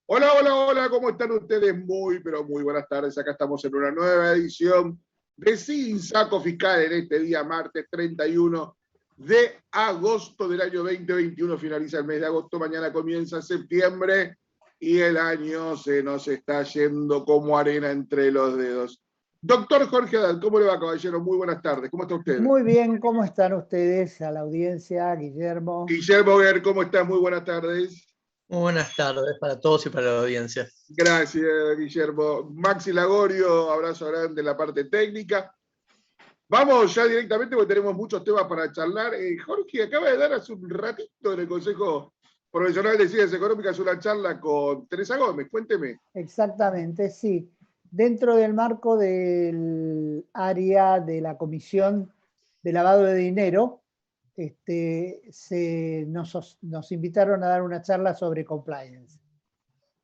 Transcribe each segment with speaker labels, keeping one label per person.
Speaker 1: Hola, hola, hola, ¿cómo están ustedes? Muy, pero muy buenas tardes. Acá estamos en una nueva edición de Sin Saco Fiscal en este día, martes 31 de agosto del año 2021. Finaliza el mes de agosto, mañana comienza septiembre y el año se nos está yendo como arena entre los dedos. Doctor Jorge Adán, ¿cómo le va, caballero? Muy buenas tardes. ¿Cómo está usted?
Speaker 2: Muy bien, ¿cómo están ustedes? A la audiencia, Guillermo.
Speaker 1: Guillermo Guer, ¿cómo está? Muy buenas tardes.
Speaker 3: Muy buenas tardes para todos y para la audiencia.
Speaker 1: Gracias, Guillermo. Maxi Lagorio, abrazo grande en la parte técnica. Vamos ya directamente porque tenemos muchos temas para charlar. Jorge acaba de dar hace un ratito en el Consejo Profesional de Ciencias Económicas una charla con Teresa Gómez. Cuénteme.
Speaker 2: Exactamente, sí. Dentro del marco del área de la Comisión de Lavado de Dinero, nos invitaron a dar una charla sobre compliance.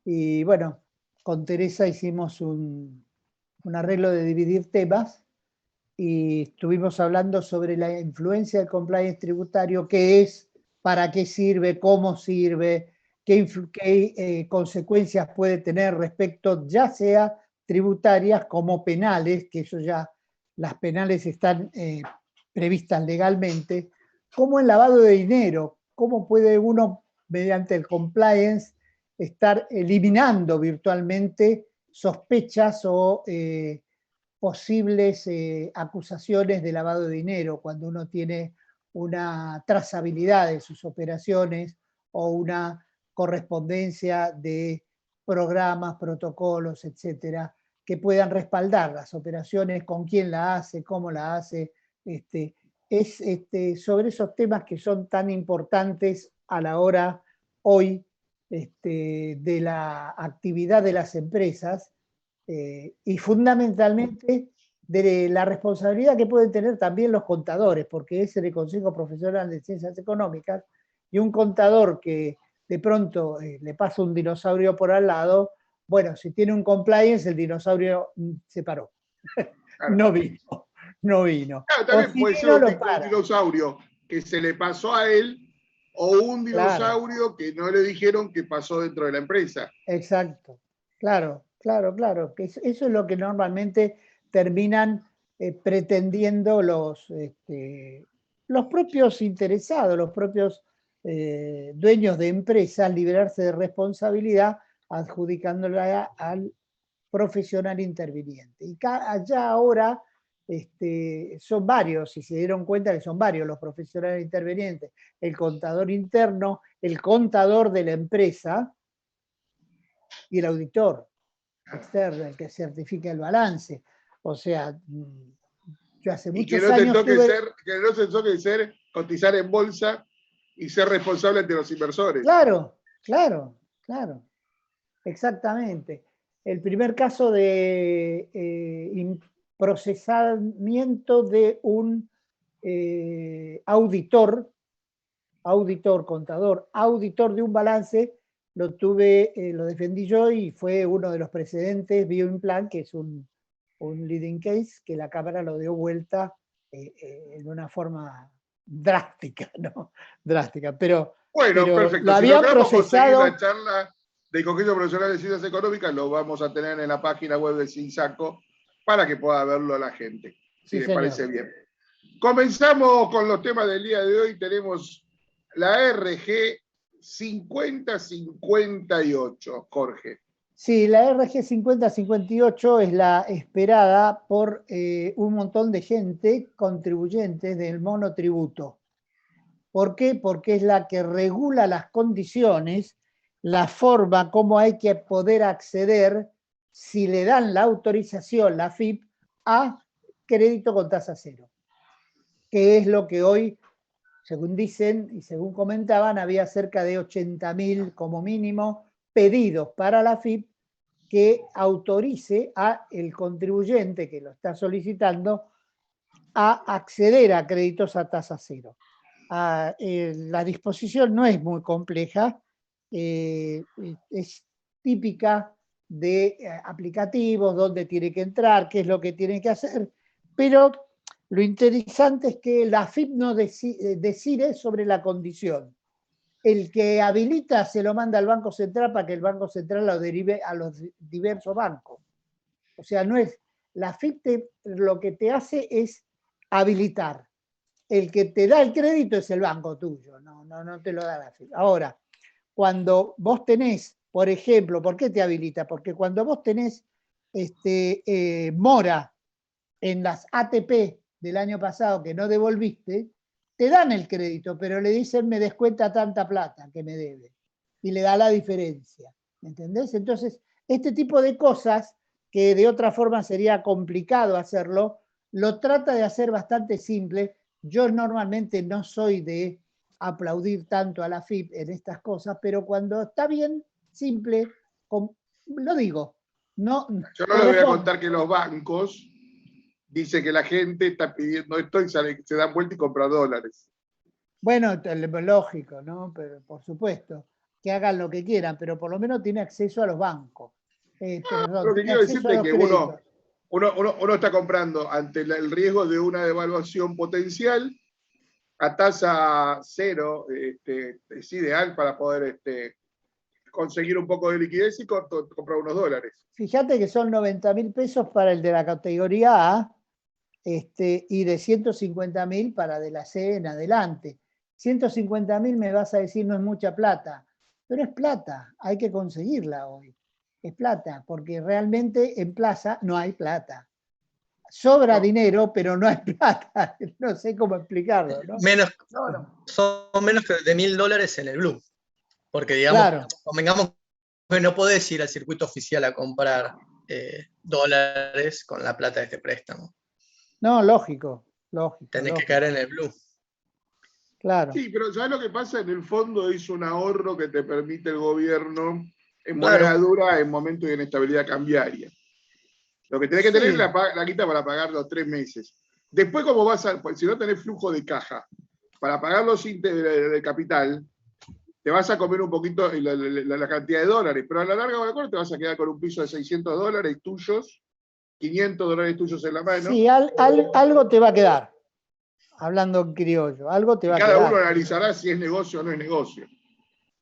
Speaker 2: Y bueno, con Teresa hicimos un arreglo de dividir temas y estuvimos hablando sobre la influencia del compliance tributario, qué es, para qué sirve, cómo sirve, qué consecuencias puede tener respecto ya sea tributarias como penales, que eso ya las penales están previstas legalmente, como el lavado de dinero, cómo puede uno mediante el compliance estar eliminando virtualmente sospechas o posibles acusaciones de lavado de dinero cuando uno tiene una trazabilidad de sus operaciones o una correspondencia de programas, protocolos, etcétera, que puedan respaldar las operaciones, con quién la hace, cómo la hace. Es sobre esos temas que son tan importantes a la hora hoy de la actividad de las empresas, y fundamentalmente de la responsabilidad que pueden tener también los contadores, porque es el Consejo Profesional de Ciencias Económicas, y un contador que de pronto le pasa un dinosaurio por al lado, bueno, si tiene un compliance, el dinosaurio se paró.
Speaker 1: Claro.
Speaker 2: No vino.
Speaker 1: Claro, también
Speaker 2: O si
Speaker 1: puede ser
Speaker 2: vino,
Speaker 1: un
Speaker 2: lo para.
Speaker 1: dinosaurio que se le pasó a él o un dinosaurio que no le dijeron que pasó dentro de la empresa.
Speaker 2: Exacto, claro. Que eso es lo que normalmente terminan pretendiendo los propios interesados, los propios dueños de empresas, librarse de responsabilidad adjudicándola al profesional interviniente. Y allá ahora son varios, si se dieron cuenta que son varios los profesionales intervinientes, el contador interno, el contador de la empresa, y el auditor externo, el que certifica el balance. O sea, yo hace
Speaker 1: Y que
Speaker 2: muchos
Speaker 1: no te
Speaker 2: años
Speaker 1: toque
Speaker 2: tuve...
Speaker 1: ser, cotizar en bolsa y ser responsable ante los inversores.
Speaker 2: Claro, exactamente. El primer caso de procesamiento de un contador, auditor de un balance, lo defendí yo y fue uno de los precedentes, Bioimplant, que es un leading case, que la Cámara lo dio vuelta en una forma drástica, ¿no? Drástica, pero
Speaker 1: Bueno, perfecto.
Speaker 2: lo
Speaker 1: Si
Speaker 2: habían
Speaker 1: logramos conseguir la
Speaker 2: procesado.
Speaker 1: charla del Consejo Profesional de Ciencias Económicas, lo vamos a tener en la página web de Sinsaco para que pueda verlo la gente, si
Speaker 2: Sí,
Speaker 1: le
Speaker 2: señor.
Speaker 1: parece bien. Comenzamos con los temas del día de hoy. Tenemos la RG 5058, Jorge.
Speaker 2: Sí, la RG 5058 es la esperada por un montón de gente, contribuyentes del monotributo. ¿Por qué? Porque es la que regula las condiciones, la forma como hay que poder acceder, si le dan la autorización, la FIP, a crédito con tasa cero. Que es lo que hoy, según dicen y según comentaban, había cerca de 80.000 como mínimo pedidos para la FIP que autorice a el contribuyente que lo está solicitando a acceder a créditos a tasa cero. La disposición no es muy compleja, es típica de aplicativos, dónde tiene que entrar, qué es lo que tiene que hacer, pero lo interesante es que la FIP no decide sobre la condición. el que habilita se lo manda al Banco Central para que el Banco Central lo derive a los diversos bancos. O sea, no es, la AFIP lo que te hace es habilitar. El que te da el crédito es el banco tuyo, no te lo da la AFIP. Ahora, cuando vos tenés, por ejemplo, ¿por qué te habilita? Porque cuando vos tenés mora en las ATP del año pasado que no devolviste, te dan el crédito, pero le dicen me descuenta tanta plata que me debe y le da la diferencia, ¿entendés? Entonces, este tipo de cosas que de otra forma sería complicado hacerlo, lo trata de hacer bastante simple. Yo normalmente no soy de aplaudir tanto a la AFIP en estas cosas, pero cuando está bien, simple, lo digo. No,
Speaker 1: Yo no les voy a contar que los bancos dicen que la gente está pidiendo esto y se dan vuelta y compran dólares.
Speaker 2: Bueno, lógico, ¿no? Pero por supuesto, que hagan lo que quieran, pero por lo menos tiene acceso a los bancos.
Speaker 1: Lo que quiero decirte es que uno está comprando ante el riesgo de una devaluación potencial a tasa cero, es ideal para poder conseguir un poco de liquidez y comprar unos dólares.
Speaker 2: Fíjate que son 90.000 pesos para el de la categoría A y de 150.000 para de la C en adelante. 150.000 me vas a decir no es mucha plata, pero es plata, hay que conseguirla hoy. Es plata, porque realmente en plaza no hay plata. Sobra dinero, pero no hay plata. No sé cómo explicarlo, ¿no?
Speaker 3: Son menos que de $1.000 en el Blue. Porque, digamos,
Speaker 2: claro,
Speaker 3: convengamos que no podés ir al circuito oficial a comprar dólares con la plata de este préstamo.
Speaker 2: No, lógico.
Speaker 3: Tenés que caer en el Blue.
Speaker 2: Claro.
Speaker 1: Sí, pero ¿sabes lo que pasa? En el fondo es un ahorro que te permite el gobierno en moneda dura en momentos de inestabilidad cambiaria. Lo que tenés que tener es la quita para pagar los 3 meses. Después, como vas a, si no tenés flujo de caja para pagar los de capital, te vas a comer un poquito la cantidad de dólares, pero a la larga o a la corta te vas a quedar con un piso de $600 tuyos, $500 tuyos en la mano.
Speaker 2: Sí, algo te va a quedar. Hablando en criollo, algo te va a quedar.
Speaker 1: Cada uno analizará si es negocio o no es negocio.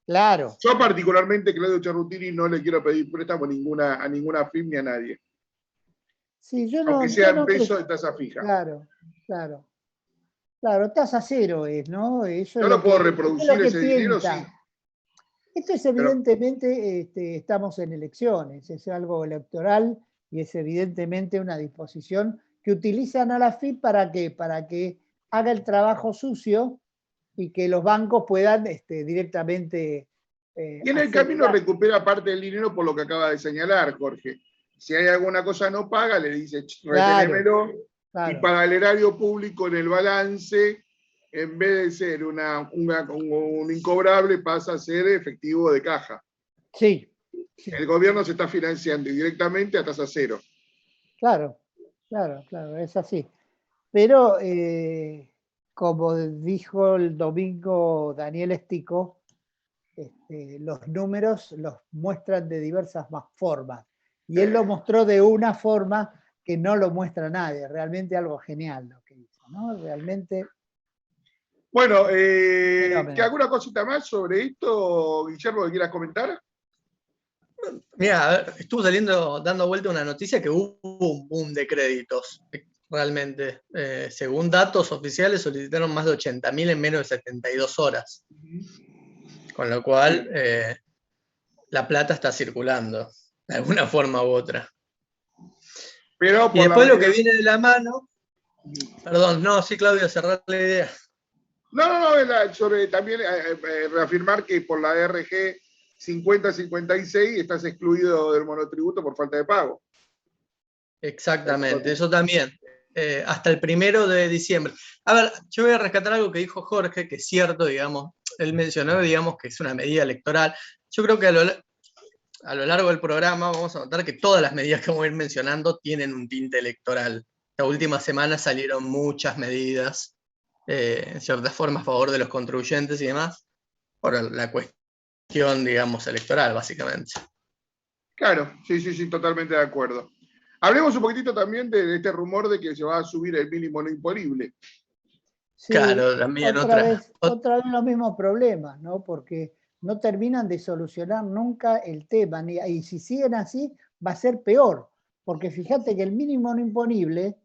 Speaker 2: Claro.
Speaker 1: Yo particularmente, Claudio Charrutini, no le quiero pedir préstamo a ninguna FIP ni a nadie.
Speaker 2: Sí,
Speaker 1: aunque sea en peso de tasa fija.
Speaker 2: Claro, tasa cero es, ¿no? Eso
Speaker 1: yo no puedo reproducir ese dinero, sí.
Speaker 2: Esto es evidentemente, estamos en elecciones, es algo electoral y es evidentemente una disposición que utilizan a la FIP para que haga el trabajo sucio y que los bancos puedan directamente...
Speaker 1: y en el camino recupera parte del dinero por lo que acaba de señalar, Jorge. Si hay alguna cosa no paga, le dice, reténemelo. Claro. Y para el erario público en el balance, en vez de ser un incobrable, pasa a ser efectivo de caja.
Speaker 2: Sí.
Speaker 1: El gobierno se está financiando directamente a tasa cero.
Speaker 2: Claro, es así. Pero, como dijo el domingo Daniel Estico, los números los muestran de diversas formas. Y él lo mostró de una forma que no lo muestra nadie. Realmente algo genial lo que hizo, ¿no? Realmente...
Speaker 1: Bueno, ¿alguna cosita más sobre esto, Guillermo, que quieras comentar?
Speaker 3: Mira, estuvo dando vuelta una noticia que hubo un boom de créditos, realmente. Según datos oficiales, solicitaron más de 80.000 en menos de 72 horas. Con lo cual, la plata está circulando, de alguna forma u otra.
Speaker 1: Pero
Speaker 3: y después lo que viene de la mano... Perdón, no, sí, Claudio, cerrar la idea.
Speaker 1: No, sobre también reafirmar que por la RG 5056 estás excluido del monotributo por falta de pago.
Speaker 3: Exactamente, eso también. Hasta el 1 de diciembre. A ver, yo voy a rescatar algo que dijo Jorge, que es cierto, digamos, él mencionó, digamos, que es una medida electoral. Yo creo que a lo largo del programa vamos a notar que todas las medidas que vamos a ir mencionando tienen un tinte electoral. La última semana salieron muchas medidas, en cierta forma, a favor de los contribuyentes y demás, por la cuestión, digamos, electoral, básicamente.
Speaker 1: Claro, sí, totalmente de acuerdo. Hablemos un poquitito también de este rumor de que se va a subir el mínimo no imponible.
Speaker 2: Sí,
Speaker 3: Claro, también
Speaker 2: otra vez los mismos problemas, ¿no? Porque no terminan de solucionar nunca el tema, y si siguen así, va a ser peor, porque fíjate que el mínimo no imponible,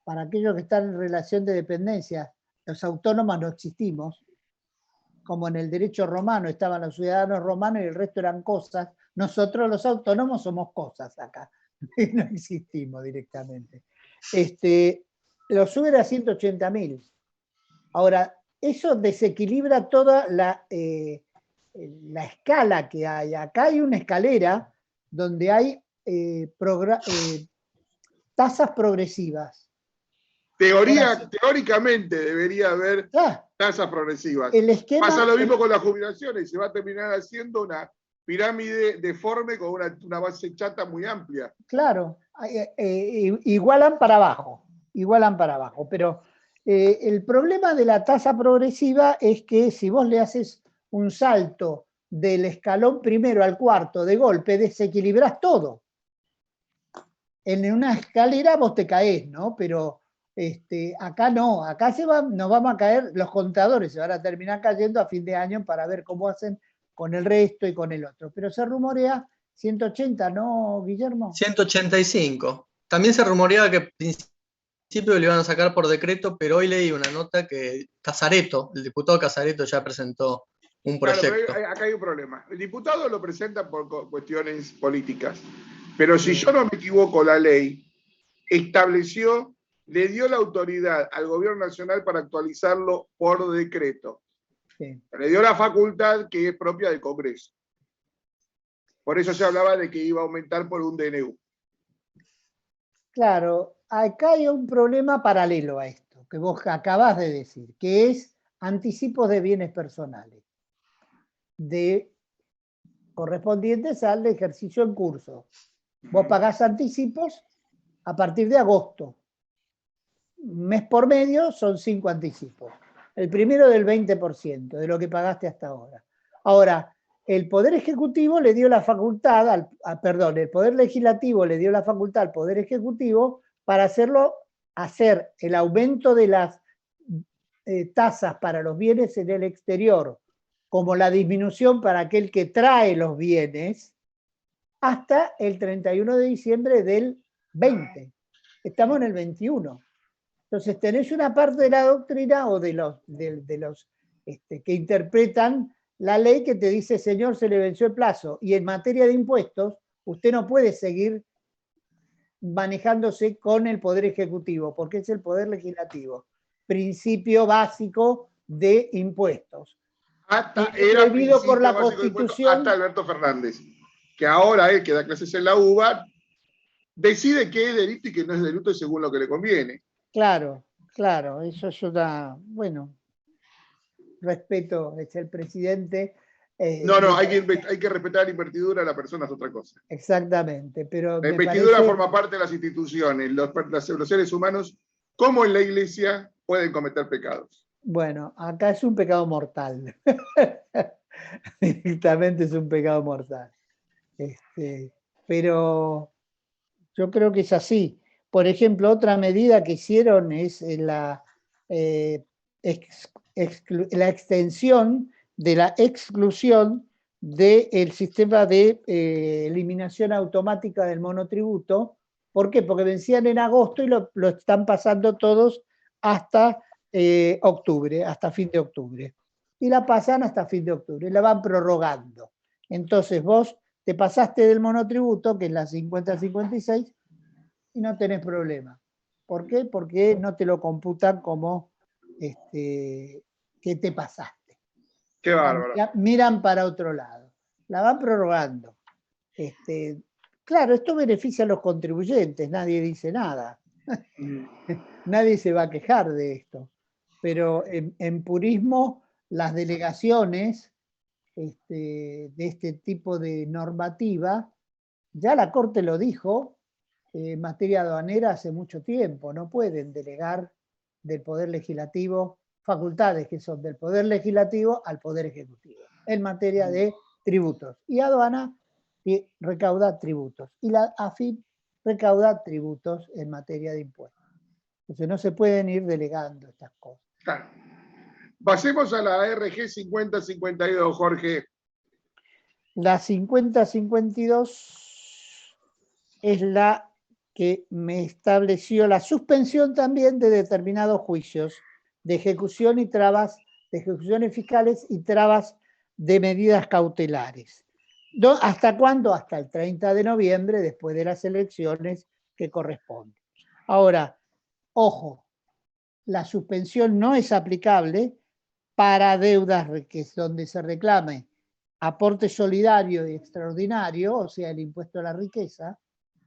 Speaker 2: para aquellos que están en relación de dependencia, los autónomos no existimos, como en el derecho romano estaban los ciudadanos romanos y el resto eran cosas, nosotros los autónomos somos cosas acá, no existimos directamente. Lo suben a 180.000. Ahora, eso desequilibra toda la escala que hay. Acá hay una escalera donde hay tasas progresivas.
Speaker 1: Teóricamente debería haber tasas progresivas.
Speaker 2: El esquema,
Speaker 1: pasa lo mismo con las jubilaciones, se va a terminar haciendo una pirámide deforme con una base chata muy amplia.
Speaker 2: Claro, igualan para abajo, pero el problema de la tasa progresiva es que si vos le haces un salto del escalón primero al cuarto de golpe, desequilibrás todo. En una escalera vos te caés, ¿no? Pero acá no, acá nos vamos a caer, los contadores se van a terminar cayendo a fin de año para ver cómo hacen con el resto y con el otro. Pero se rumorea 180, ¿no, Guillermo?
Speaker 3: 185. También se rumoreaba que al principio lo iban a sacar por decreto, pero hoy leí una nota que Casareto, el diputado Casareto, ya presentó un proyecto.
Speaker 1: Claro, pero acá hay un problema. El diputado lo presenta por cuestiones políticas, pero si yo no me equivoco, la ley estableció, le dio la autoridad al gobierno nacional para actualizarlo por decreto. Sí. Le dio la facultad que es propia del Congreso. Por eso se hablaba de que iba a aumentar por un DNU.
Speaker 2: Claro, acá hay un problema paralelo a esto, que vos acabás de decir, que es anticipos de bienes personales, correspondientes al ejercicio en curso. Vos pagás anticipos a partir de agosto. Mes por medio son 5 anticipos. El primero del 20% de lo que pagaste hasta ahora. Ahora, el Poder Ejecutivo le dio la facultad, el Poder Legislativo le dio la facultad al Poder Ejecutivo para hacer el aumento de las tasas para los bienes en el exterior, como la disminución para aquel que trae los bienes, hasta el 31 de diciembre del 20. Estamos en el 21. Entonces tenés una parte de la doctrina o de los que interpretan la ley que te dice, señor, se le venció el plazo. Y en materia de impuestos, usted no puede seguir manejándose con el Poder Ejecutivo, porque es el Poder Legislativo. Principio básico de impuestos.
Speaker 1: Era prohibido por la Constitución. Hasta Alberto Fernández, que ahora él que da clases en la UBA, decide qué es delito y qué no es delito según lo que le conviene.
Speaker 2: Claro, eso es bueno, respeto, es el presidente.
Speaker 1: No, hay que respetar la investidura de la persona, es otra cosa.
Speaker 2: Exactamente, pero
Speaker 1: la investidura forma parte de las instituciones, los seres humanos, como en la iglesia, pueden cometer pecados.
Speaker 2: Bueno, acá es un pecado mortal. Directamente es un pecado mortal. Pero yo creo que es así. Por ejemplo, otra medida que hicieron es la extensión de la exclusión del sistema de eliminación automática del monotributo. ¿Por qué? Porque vencían en agosto y lo están pasando todos hasta octubre, hasta fin de octubre. Y la pasan hasta fin de octubre, la van prorrogando. Entonces vos te pasaste del monotributo, que es la 50-56, y no tenés problema. ¿Por qué? Porque no te lo computan como que te pasaste.
Speaker 1: Qué bárbaro.
Speaker 2: Miran para otro lado. La van prorrogando. Claro, esto beneficia a los contribuyentes, nadie dice nada. Nadie se va a quejar de esto. Pero en purismo, las delegaciones de este tipo de normativa, ya la Corte lo dijo, en materia aduanera hace mucho tiempo, no pueden delegar del Poder Legislativo facultades que son del Poder Legislativo al Poder Ejecutivo, en materia de tributos. Y aduana recauda tributos. Y la AFIP recauda tributos en materia de impuestos. Entonces no se pueden ir delegando estas cosas.
Speaker 1: Claro. Pasemos a la RG 5052, Jorge.
Speaker 2: La 5052 es la que me estableció la suspensión también de determinados juicios de ejecución y trabas, de ejecuciones fiscales y trabas de medidas cautelares. ¿Hasta cuándo? Hasta el 30 de noviembre, después de las elecciones que corresponden. Ahora, ojo, la suspensión no es aplicable para deudas donde se reclame aporte solidario y extraordinario, o sea, el impuesto a la riqueza,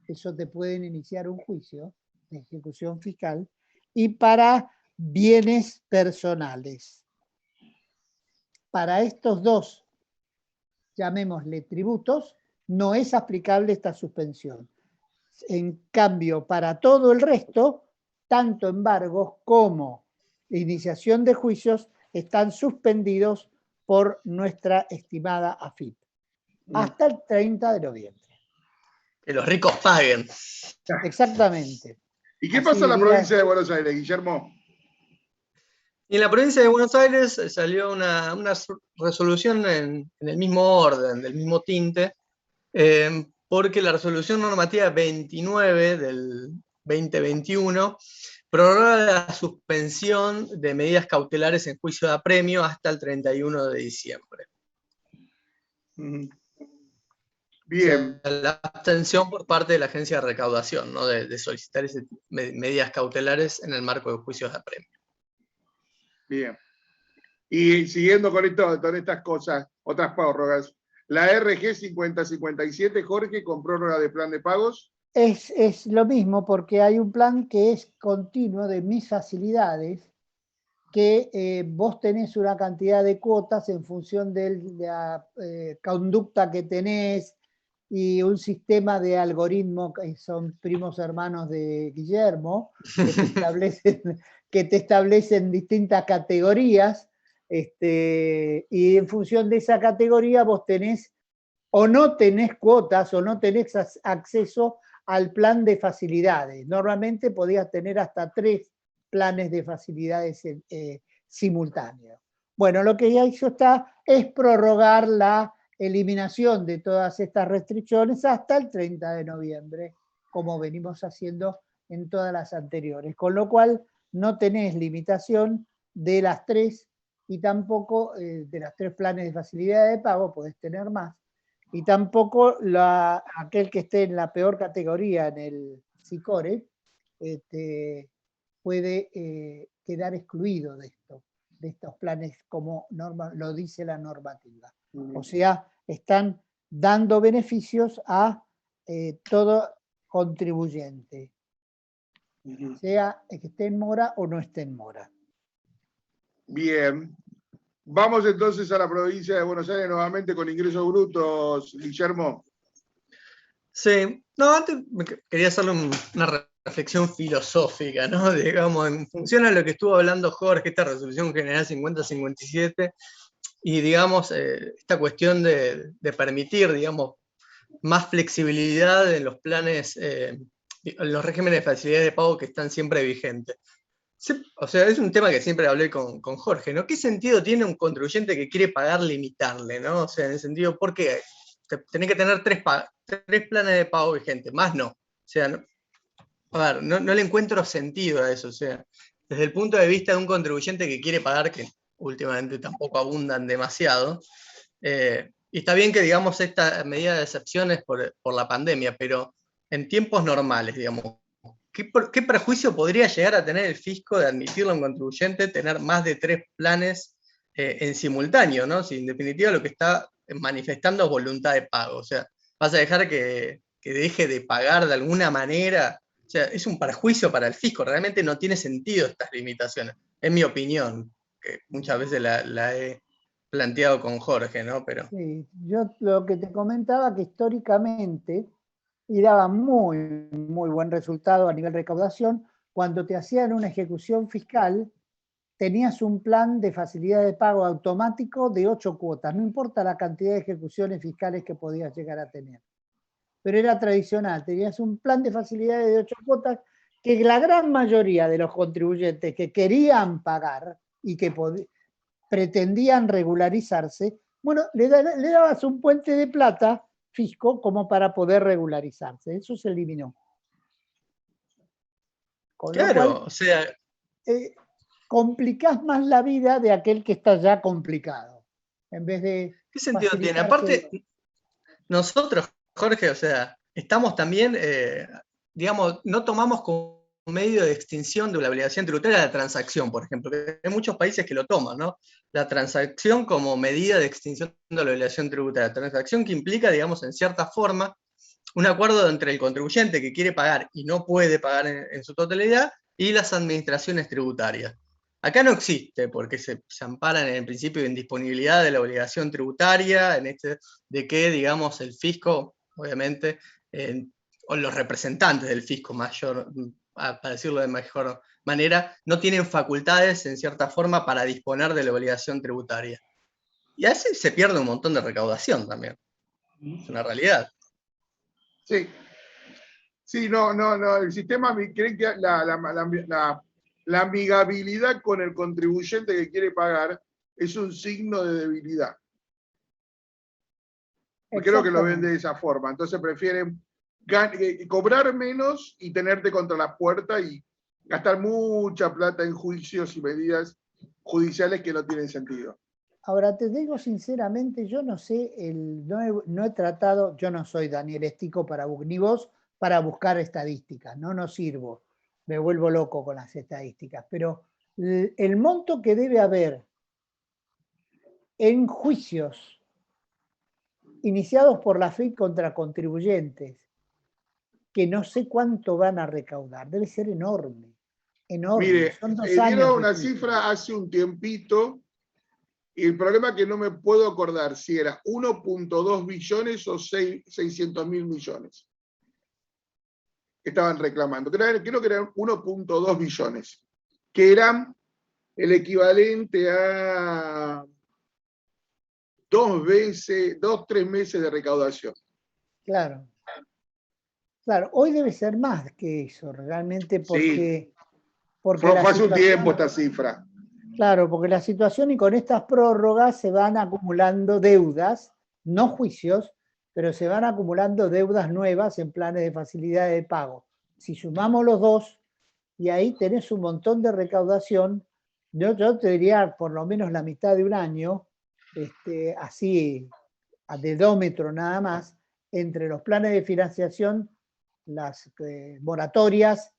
Speaker 2: eso te pueden iniciar un juicio de ejecución fiscal, y para bienes personales. Para estos dos, llamémosle tributos, no es aplicable esta suspensión. En cambio, para todo el resto, tanto embargos como iniciación de juicios están suspendidos por nuestra estimada AFIP hasta el 30 de noviembre.
Speaker 3: Que los ricos paguen.
Speaker 2: Exactamente.
Speaker 1: ¿Y qué pasa en la provincia de Buenos Aires, Guillermo?
Speaker 3: Y en la provincia de Buenos Aires salió una resolución en el mismo orden, del mismo tinte, porque la resolución normativa 29 del 2021 prorroga la suspensión de medidas cautelares en juicio de apremio hasta el 31 de diciembre.
Speaker 1: Bien.
Speaker 3: O sea, la abstención por parte de la agencia de recaudación, ¿no? de solicitar medidas cautelares en el marco de juicios de apremio.
Speaker 1: Bien. Y siguiendo con estas cosas, otras prórrogas, la RG 5057, Jorge, con prórroga de plan de pagos.
Speaker 2: Es lo mismo, porque hay un plan que es continuo de mis facilidades, que vos tenés una cantidad de cuotas en función de la conducta que tenés, y un sistema de algoritmo, que son primos hermanos de Guillermo, que te establecen distintas categorías, y en función de esa categoría vos tenés o no tenés cuotas o no tenés acceso al plan de facilidades. Normalmente podías tener hasta 3 planes de facilidades simultáneos. Bueno, lo que ya hizo es prorrogar la eliminación de todas estas restricciones hasta el 30 de noviembre, como venimos haciendo en todas las anteriores, con lo cual no tenés limitación de las 3, y tampoco de las 3 planes de facilidad de pago, podés tener más, y tampoco aquel que esté en la peor categoría en el SICORE puede quedar excluido de estos planes, como lo dice la normativa. O sea, están dando beneficios a todo contribuyente, sea que esté en mora o no esté en mora.
Speaker 1: Bien. Vamos entonces a la provincia de Buenos Aires nuevamente con ingresos brutos, Guillermo.
Speaker 3: Sí, no, antes quería hacerle una reflexión filosófica, ¿no? Digamos, en función a lo que estuvo hablando Jorge, esta resolución general 5057, y digamos, esta cuestión de permitir, digamos, más flexibilidad en los planes, en los regímenes de facilidades de pago que están siempre vigentes. O sea, es un tema que siempre hablé con Jorge, ¿no? ¿Qué sentido tiene un contribuyente que quiere pagar limitarle, ¿no? O sea, en el sentido, ¿por qué? Tenés que tener 3 planes de pago vigentes, más no. O sea, a ver, no le encuentro sentido a eso. O sea, desde el punto de vista de un contribuyente que quiere pagar, que últimamente tampoco abundan demasiado, y está bien que, digamos, esta medida de excepciones por la pandemia, pero en tiempos normales, digamos, ¿qué perjuicio podría llegar a tener el fisco de admitirle a un contribuyente tener más de 3 planes en simultáneo, ¿no? Si en definitiva lo que está manifestando es voluntad de pago. O sea, vas a dejar que deje de pagar de alguna manera. O sea, es un perjuicio para el fisco. Realmente no tiene sentido estas limitaciones. Es mi opinión, que muchas veces la he planteado con Jorge, ¿no? Pero...
Speaker 2: Sí, yo lo que te comentaba, que históricamente, y daba muy, muy buen resultado a nivel recaudación, cuando te hacían una ejecución fiscal, tenías un plan de facilidad de pago automático de 8 cuotas, no importa la cantidad de ejecuciones fiscales que podías llegar a tener. Pero era tradicional, tenías un plan de facilidades de 8 cuotas que la gran mayoría de los contribuyentes que querían pagar y que pretendían regularizarse, bueno, le dabas un puente de plata, fisco, como para poder regularizarse. Eso se eliminó. Con lo
Speaker 3: Claro,
Speaker 2: cual,
Speaker 3: o sea,
Speaker 2: complicás más la vida de aquel que está ya complicado, en vez de
Speaker 3: ¿qué sentido tiene?
Speaker 2: facilitárselo.
Speaker 3: Aparte, nosotros, Jorge, o sea, estamos también, digamos, no tomamos como medio de extinción de la obligación tributaria la transacción, por ejemplo, que hay muchos países que lo toman, ¿no? La transacción como medida de extinción de la obligación tributaria. Transacción que implica, digamos, en cierta forma, un acuerdo entre el contribuyente que quiere pagar y no puede pagar en su totalidad y las administraciones tributarias. Acá no existe, porque se amparan en el principio de indisponibilidad de la obligación tributaria, de que, digamos, el fisco, obviamente, o los representantes del fisco mayor, para decirlo de mejor manera, no tienen facultades, en cierta forma, para disponer de la obligación tributaria. Y así se pierde un montón de recaudación también. Es una realidad.
Speaker 1: Sí. Sí, no, el sistema, creen que la amigabilidad con el contribuyente que quiere pagar es un signo de debilidad. Creo que lo ven de esa forma. Entonces prefieren cobrar menos y tenerte contra la puerta y gastar mucha plata en juicios y medidas judiciales que no tienen sentido.
Speaker 2: Ahora, te digo sinceramente, yo no sé, no he tratado, yo no soy Daniel Estico ni vos para buscar estadísticas, no sirvo, me vuelvo loco con las estadísticas, pero el monto que debe haber en juicios iniciados por la FIP contra contribuyentes, que no sé cuánto van a recaudar, debe ser enorme, enorme.
Speaker 1: Mire,
Speaker 2: son 2 años.
Speaker 1: dieron una cifra hace un tiempito, y el problema es que no me puedo acordar si era 1.2 billones o 600 mil millones. Estaban reclamando. Creo que eran 1.2 billones, que eran el equivalente a 3 meses de recaudación.
Speaker 2: Claro. Claro, hoy debe ser más que eso, realmente, porque...
Speaker 1: Sí.
Speaker 2: porque
Speaker 1: Fue hace un tiempo esta cifra.
Speaker 2: Claro, porque la situación y con estas prórrogas se van acumulando deudas, no juicios, pero se van acumulando deudas nuevas en planes de facilidad de pago. Si sumamos los dos, y ahí tenés un montón de recaudación, yo te diría por lo menos la mitad de un año, así a dedómetro nada más, entre los planes de financiación, las moratorias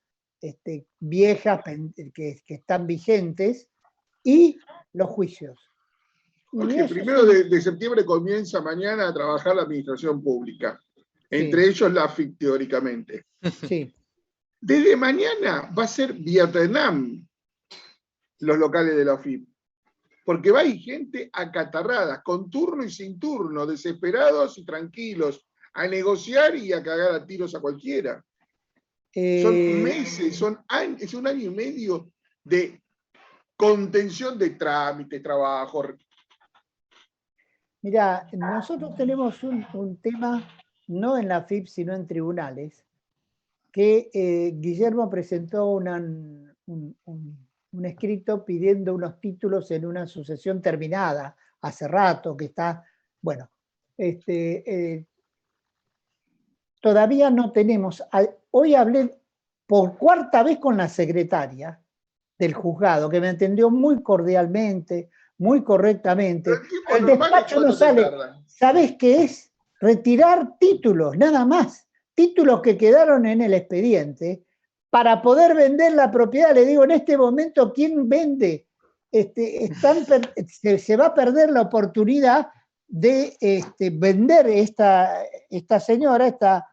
Speaker 2: viejas que están vigentes, y los juicios.
Speaker 1: Porque el 1 de septiembre comienza mañana a trabajar la administración pública, entre ellos la AFIP, teóricamente.
Speaker 2: Sí.
Speaker 1: Desde mañana va a ser Vietnam los locales de la AFIP, porque va a ir gente acatarrada, con turno y sin turno, desesperados y tranquilos, a negociar y a cagar a tiros a cualquiera. Son meses, es un año y medio de contención de trámites, trabajo.
Speaker 2: Mira, nosotros tenemos un tema, no en la FIP, sino en tribunales, que Guillermo presentó un escrito pidiendo unos títulos en una sucesión terminada, hace rato que está, bueno, todavía no tenemos, hoy hablé por 4ª vez con la secretaria del juzgado, que me entendió muy cordialmente, muy correctamente. El despacho no sale. ¿Sabés qué es? Retirar títulos, nada más. Títulos que quedaron en el expediente para poder vender la propiedad. Le digo, en este momento, ¿quién vende? Se va a perder la oportunidad de vender esta señora, esta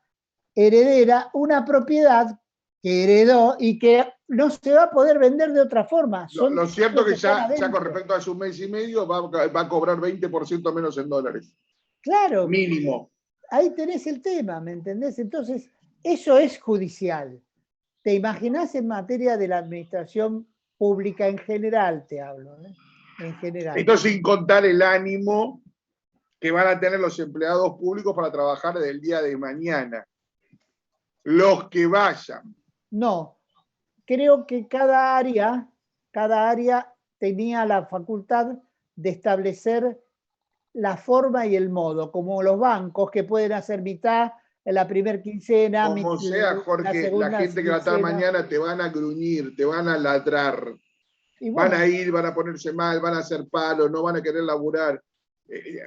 Speaker 2: heredera, una propiedad que heredó y que no se va a poder vender de otra forma.
Speaker 1: Lo cierto es que ya con respecto a su mes y medio va a cobrar 20% menos en dólares.
Speaker 2: Claro.
Speaker 1: Mínimo.
Speaker 2: Ahí tenés el tema, ¿me entendés? Entonces, eso es judicial. ¿Te imaginás en materia de la administración pública en general, te hablo? En general.
Speaker 1: Esto sin contar el ánimo que van a tener los empleados públicos para trabajar desde el día de mañana. Los que vayan.
Speaker 2: No, creo que cada área tenía la facultad de establecer la forma y el modo, como los bancos que pueden hacer mitad en la primera quincena,
Speaker 1: Como sea,
Speaker 2: la
Speaker 1: Jorge, la
Speaker 2: segunda
Speaker 1: gente que va a estar
Speaker 2: quincena.
Speaker 1: mañana te van a gruñir, te van a ladrar,
Speaker 2: Y
Speaker 1: van
Speaker 2: bueno,
Speaker 1: a ir, van a ponerse mal, van a hacer palos, no van a querer laburar.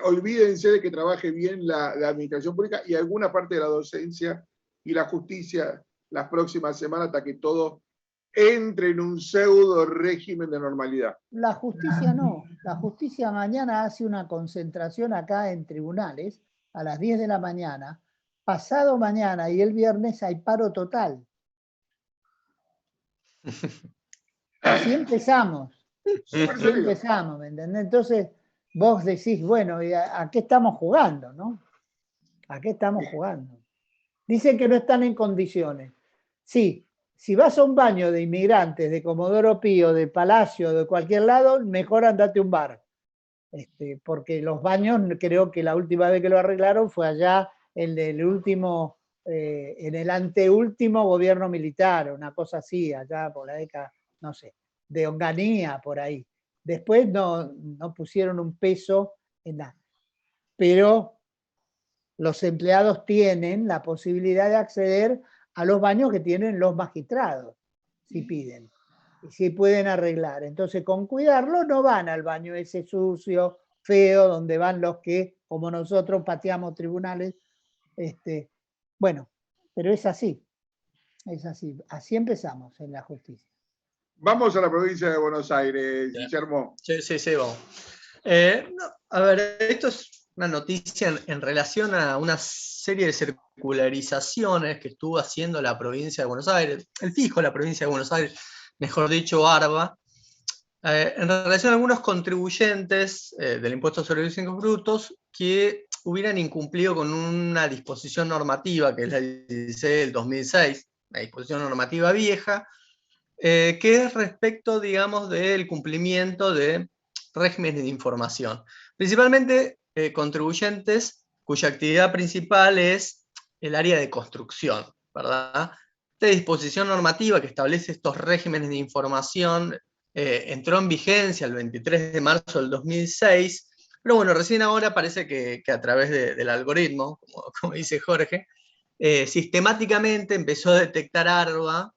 Speaker 1: Olvídense de que trabaje bien la administración pública y alguna parte de la docencia y la justicia las próximas semanas hasta que todo entre en un pseudo régimen de normalidad.
Speaker 2: la justicia no. La justicia mañana hace una concentración acá en tribunales a las 10 de la mañana. Pasado mañana y el viernes hay paro total. Así empezamos. Así empezamos, ¿me entendés? Entonces vos decís, bueno, ¿y a qué estamos jugando, no? ¿A qué estamos jugando? Dicen que no están en condiciones. Sí, si vas a un baño de inmigrantes, de Comodoro Pío, de Palacio, de cualquier lado, mejor andate a un bar. Porque los baños, creo que la última vez que lo arreglaron fue allá en el último, en el anteúltimo gobierno militar, una cosa así, allá por la década, no sé, de Onganía, por ahí. Después no pusieron un peso en nada. Pero los empleados tienen la posibilidad de acceder a los baños que tienen los magistrados, si piden, y si pueden arreglar. Entonces, con cuidarlo, no van al baño ese sucio, feo, donde van los que, como nosotros, pateamos tribunales. Bueno, pero es así, así empezamos en la justicia.
Speaker 1: Vamos a la provincia de Buenos Aires, Guillermo.
Speaker 3: Sí, vamos. A ver, esto es una noticia en relación a una serie de circularizaciones que estuvo haciendo la provincia de Buenos Aires, el fisco de la provincia de Buenos Aires, mejor dicho, ARBA, en relación a algunos contribuyentes del impuesto sobre los ingresos brutos que hubieran incumplido con una disposición normativa, que es la 16 del 2006, una disposición normativa vieja, que es respecto, digamos, del cumplimiento de regímenes de información. Principalmente contribuyentes cuya actividad principal es el área de construcción, ¿verdad? Esta disposición normativa que establece estos regímenes de información entró en vigencia el 23 de marzo del 2006, pero bueno, recién ahora parece que a través del algoritmo, como dice Jorge, sistemáticamente empezó a detectar ARBA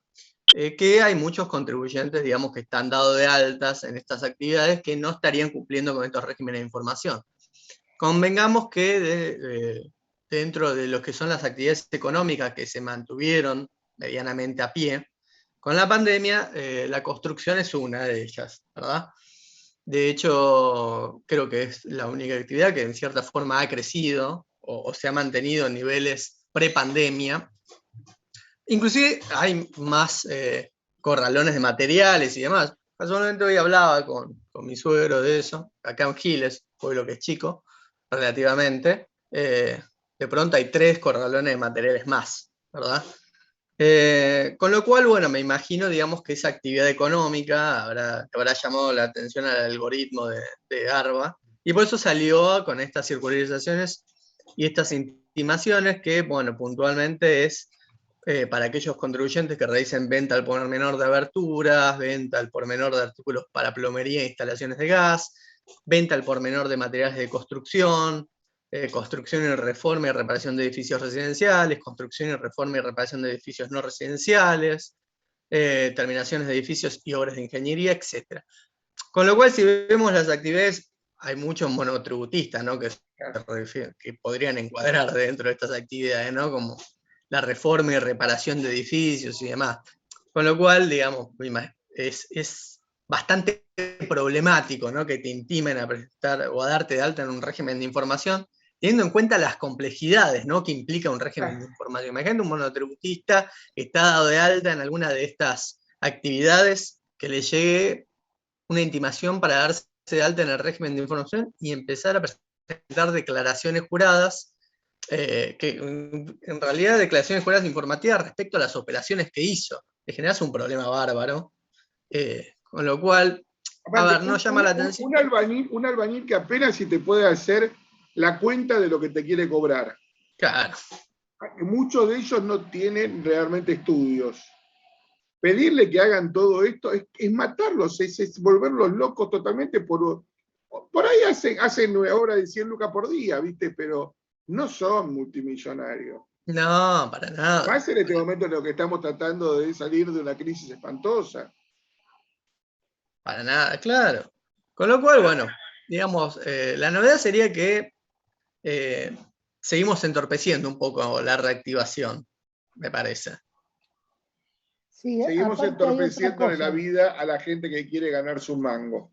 Speaker 3: que hay muchos contribuyentes, digamos, que están dados de altas en estas actividades que no estarían cumpliendo con estos regímenes de información. Convengamos que dentro de lo que son las actividades económicas que se mantuvieron medianamente a pie, con la pandemia, la construcción es una de ellas, ¿verdad? De hecho, creo que es la única actividad que en cierta forma ha crecido o se ha mantenido en niveles pre-pandemia. Inclusive hay más corralones de materiales y demás. Casualmente hoy hablaba con mi suegro de eso, acá en Giles, pueblo que es chico, relativamente. De pronto hay 3 corralones de materiales más, ¿verdad? Con lo cual, bueno, me imagino, digamos, que esa actividad económica habrá llamado la atención al algoritmo de ARBA, y por eso salió con estas circularizaciones y estas intimaciones que, bueno, puntualmente es para aquellos contribuyentes que realicen venta al por menor de aberturas, venta al por menor de artículos para plomería e instalaciones de gas, venta al por menor de materiales de construcción, construcción y reforma y reparación de edificios residenciales, construcción y reforma y reparación de edificios no residenciales, terminaciones de edificios y obras de ingeniería, etc. Con lo cual, si vemos las actividades, hay muchos monotributistas, ¿no? que podrían encuadrar dentro de estas actividades, ¿no? Como la reforma y reparación de edificios y demás. Con lo cual, digamos, es bastante problemático, ¿no? Que te intimen a prestar o a darte de alta en un régimen de información, teniendo en cuenta las complejidades, ¿no? que implica un régimen de información. Imagínate un monotributista que está dado de alta en alguna de estas actividades, que le llegue una intimación para darse de alta en el régimen de información y empezar a presentar declaraciones juradas, que en realidad declaraciones juradas informativas respecto a las operaciones que hizo. Le generas un problema bárbaro, con lo cual, a ver, no llama la atención.
Speaker 1: Un albañil que apenas si te puede hacer la cuenta de lo que te quiere cobrar.
Speaker 3: Claro.
Speaker 1: Muchos de ellos no tienen realmente estudios. pedirle que hagan todo esto es matarlos, es volverlos locos totalmente. Por ahí hacen 9 horas de 100 lucas por día, ¿viste? Pero no son multimillonarios.
Speaker 3: No, para nada.
Speaker 1: Más en este momento en lo que estamos tratando de salir de una crisis espantosa.
Speaker 3: Para nada, claro. Con lo cual, bueno, digamos, la novedad sería que seguimos entorpeciendo un poco la reactivación, me parece.
Speaker 2: Sí,
Speaker 1: Seguimos
Speaker 2: aparte hay otra
Speaker 1: entorpeciéndole la
Speaker 2: cosa.
Speaker 1: vida a la gente que quiere ganar su mango.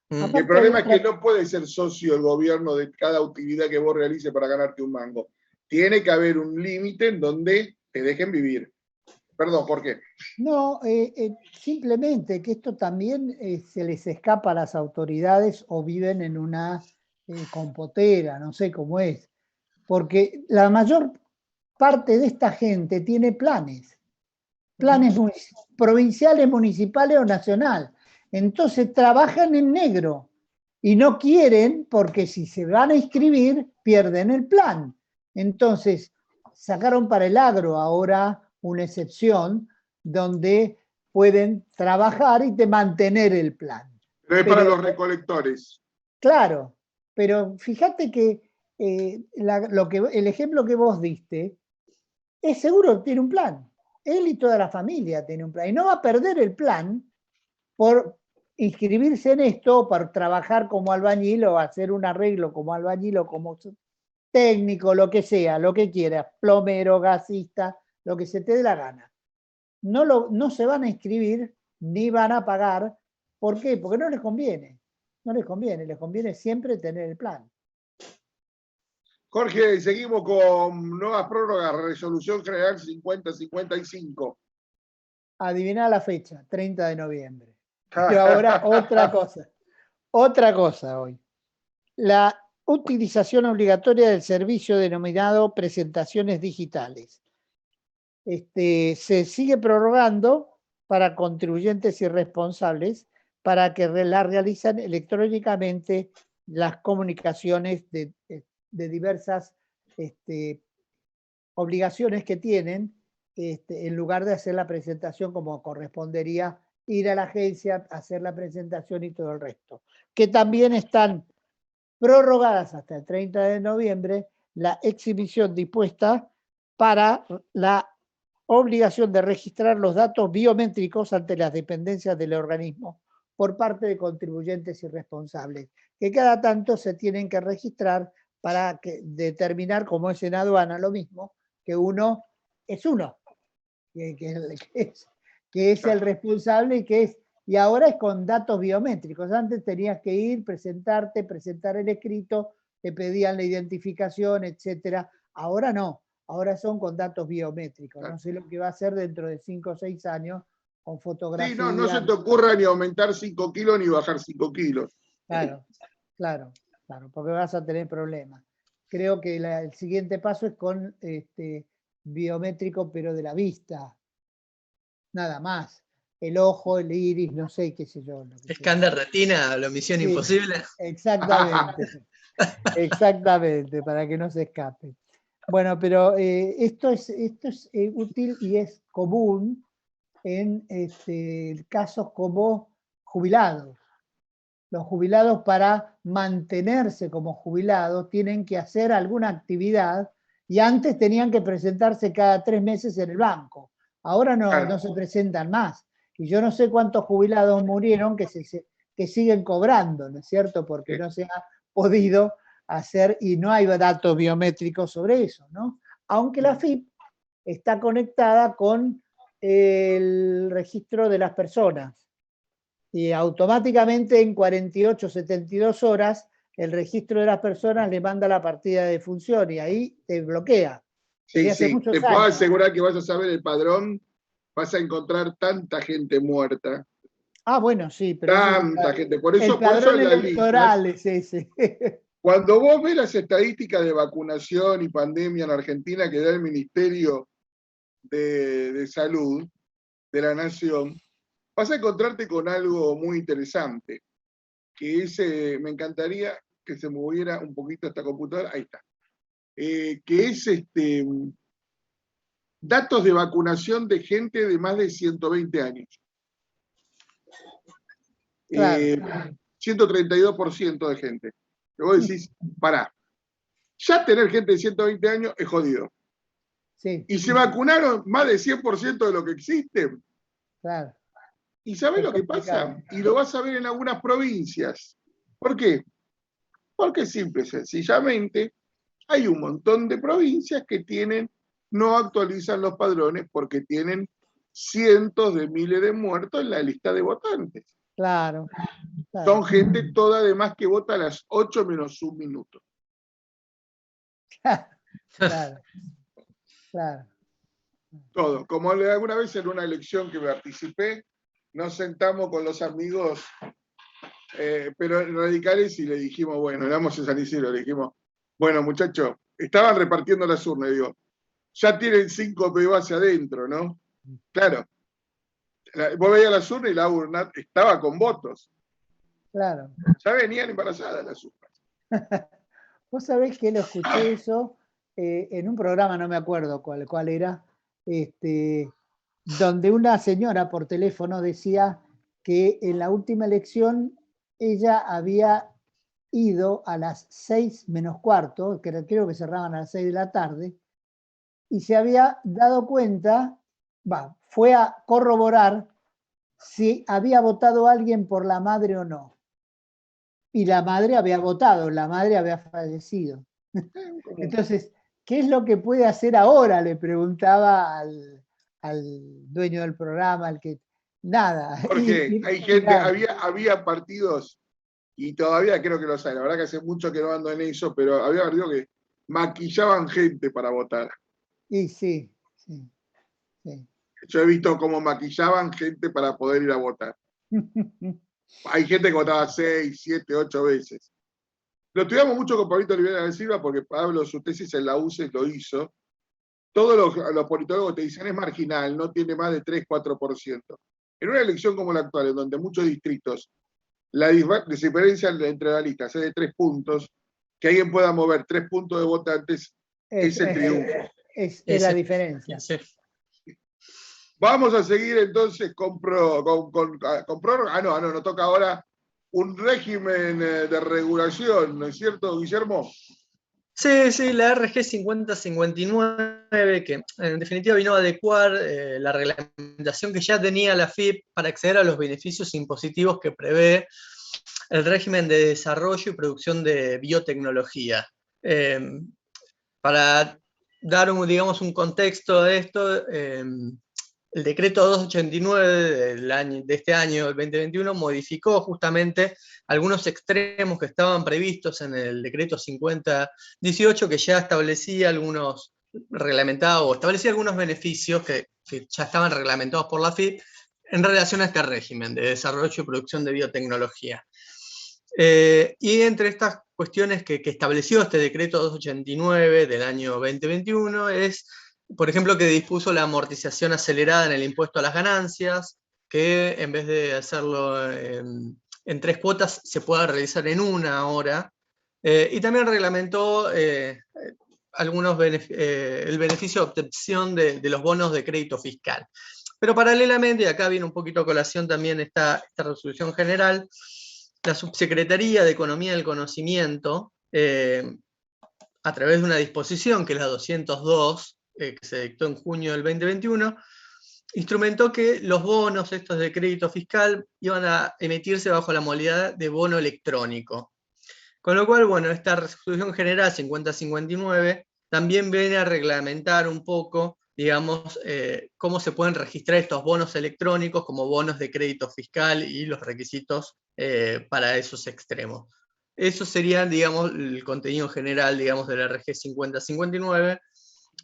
Speaker 1: Y el
Speaker 2: Aparte
Speaker 1: problema
Speaker 2: hay
Speaker 1: es que
Speaker 2: otra-
Speaker 1: no puede ser socio el gobierno de cada utilidad que vos realices para ganarte un mango. Tiene que haber un límite en donde te dejen vivir. Perdón, ¿por qué?
Speaker 2: No, simplemente que esto también se les escapa a las autoridades o viven en una compotera, no sé cómo es. Porque la mayor parte de esta gente tiene planes provinciales, municipales o nacional. Entonces trabajan en negro y no quieren porque si se van a inscribir pierden el plan. Entonces sacaron para el agro ahora una excepción donde pueden trabajar y mantener el plan.
Speaker 1: Pero es para los recolectores.
Speaker 2: Claro, pero fíjate que, el ejemplo que vos diste es seguro que tiene un plan. Él y toda la familia tiene un plan. Y no va a perder el plan por inscribirse en esto, por trabajar como albañil o hacer un arreglo como albañil o como técnico, lo que sea, lo que quiera, plomero, gasista, lo que se te dé la gana. No se van a inscribir ni van a pagar. ¿Por qué? Porque no les conviene. No les conviene siempre tener el plan.
Speaker 1: Jorge, seguimos con nuevas prórrogas, resolución general 50-55.
Speaker 2: Adiviná la fecha, 30 de noviembre. Y ahora otra cosa hoy. La utilización obligatoria del servicio denominado presentaciones digitales. Se sigue prorrogando para contribuyentes irresponsables para que la realicen electrónicamente las comunicaciones de diversas obligaciones que tienen, en lugar de hacer la presentación como correspondería ir a la agencia, hacer la presentación y todo el resto. Que también están prorrogadas hasta el 30 de noviembre la exhibición dispuesta para la obligación de registrar los datos biométricos ante las dependencias del organismo por parte de contribuyentes irresponsables, que cada tanto se tienen que registrar para determinar, como es en aduana, lo mismo, que uno es uno, que es el responsable y ahora es con datos biométricos. Antes tenías que ir, presentarte, presentar el escrito, te pedían la identificación, etcétera. Ahora no, ahora son con datos biométricos. No sé lo que va a hacer dentro de 5 o 6 años con fotografías.
Speaker 1: Sí, no se te ocurra ni aumentar 5 kilos ni bajar 5 kilos.
Speaker 2: Claro, porque vas a tener problemas. Creo que el siguiente paso es con biométrico, pero de la vista. Nada más. El ojo, el iris, no sé, qué sé yo.
Speaker 3: Escáner retina, la misión imposible.
Speaker 2: Exactamente. Exactamente, para que no se escape. Bueno, pero esto es útil y es común en casos como jubilados. Los jubilados, para mantenerse como jubilados, tienen que hacer alguna actividad y antes tenían que presentarse cada 3 meses en el banco. Ahora no se presentan más. Y yo no sé cuántos jubilados murieron que siguen cobrando, ¿no es cierto? Porque no se ha podido hacer y no hay datos biométricos sobre eso, ¿no? Aunque la AFIP está conectada con el registro de las personas. Y automáticamente en 48, 72 horas el registro de las personas le manda la partida de función y ahí te bloquea.
Speaker 1: Sí, te puedo asegurar que vas a saber el padrón, vas a encontrar tanta gente muerta.
Speaker 2: Ah, bueno, sí, pero
Speaker 1: tanta gente, por eso,
Speaker 2: el padrón
Speaker 1: en las
Speaker 2: electoral
Speaker 1: listas,
Speaker 2: es ese.
Speaker 1: Cuando vos ves las estadísticas de vacunación y pandemia en Argentina que da el Ministerio de Salud de la Nación, vas a encontrarte con algo muy interesante, que es, me encantaría que se moviera un poquito esta computadora, ahí está, que es datos de vacunación de gente de más de 120 años.
Speaker 2: Claro.
Speaker 1: 132% de gente. Que vos decís, pará, ya tener gente de 120 años es jodido.
Speaker 2: Sí.
Speaker 1: Y se vacunaron más del 100% de lo que existe.
Speaker 2: Claro.
Speaker 1: ¿Y sabés
Speaker 2: Es
Speaker 1: lo que
Speaker 2: complicado.
Speaker 1: pasa? Y lo vas a ver en algunas provincias. ¿Por qué? Porque simple y sencillamente hay un montón de provincias que no actualizan los padrones porque tienen cientos de miles de muertos en la lista de votantes.
Speaker 2: Claro. Claro.
Speaker 1: Son gente toda además que vota a las 8 menos un minuto.
Speaker 2: Claro. Claro.
Speaker 1: Todo. Como alguna vez en una elección que participé, nos sentamos con los amigos, pero radicales, y le dijimos, bueno, éramos en San Isidro, le dijimos, bueno, muchachos, estaban repartiendo las urnas, digo, ya tienen 5 PB hacia adentro, ¿no? Claro. Vos veías las urnas y la urna estaba con votos.
Speaker 2: Claro.
Speaker 1: Ya venían embarazadas las urnas.
Speaker 2: Vos sabés que lo escuché eso en un programa, no me acuerdo cuál era, donde una señora por teléfono decía que en la última elección ella había ido a las 6 menos cuarto, que creo que cerraban a las 6 de la tarde, y se había dado cuenta, fue a corroborar si había votado alguien por la madre o no. Y la madre había votado, la madre había fallecido. Entonces, ¿qué es lo que puede hacer ahora? Le preguntaba al dueño del programa, al que... Nada.
Speaker 1: Porque hay gente, había partidos, y todavía creo que los hay, la verdad que hace mucho que no ando en eso, pero había partidos que maquillaban gente para votar.
Speaker 2: Y sí.
Speaker 1: Yo he visto cómo maquillaban gente para poder ir a votar. Hay gente que votaba 6, 7, 8 veces. Lo estudiamos mucho con Pablito Olivera de Silva porque Pablo, su tesis en la UCE lo hizo. Todos los politólogos te dicen es marginal, no tiene más de 3, 4%. En una elección como la actual, en donde muchos distritos, la diferencia entre las listas es de 3 puntos, que alguien pueda mover 3 puntos de votantes es el triunfo.
Speaker 2: Es la diferencia.
Speaker 3: Sí.
Speaker 1: Vamos a seguir entonces con nos toca ahora un régimen de regulación, ¿no es cierto, Guillermo?
Speaker 3: Sí, la RG 5059, que en definitiva vino a adecuar la reglamentación que ya tenía la FIP para acceder a los beneficios impositivos que prevé el régimen de desarrollo y producción de biotecnología. Para dar un contexto de esto, el decreto 289 de este año, el 2021, modificó justamente algunos extremos que estaban previstos en el decreto 5018, que ya establecía algunos beneficios que ya estaban reglamentados por la FIP en relación a este régimen de desarrollo y producción de biotecnología. Y entre estas cuestiones que estableció este decreto 289 del año 2021 es, por ejemplo, que dispuso la amortización acelerada en el impuesto a las ganancias, que en vez de hacerlo en 3 cuotas se pueda realizar en 1 ahora, y también reglamentó el beneficio de obtención de los bonos de crédito fiscal. Pero paralelamente, y acá viene un poquito a colación también esta resolución general, la Subsecretaría de Economía del Conocimiento, a través de una disposición, que es la 202, que se dictó en junio del 2021, instrumentó que los bonos estos de crédito fiscal iban a emitirse bajo la modalidad de bono electrónico. Con lo cual, bueno, esta resolución general 5059 también viene a reglamentar un poco, digamos, cómo se pueden registrar estos bonos electrónicos como bonos de crédito fiscal y los requisitos para esos extremos. Eso sería, digamos, el contenido general, digamos, de la RG 5059,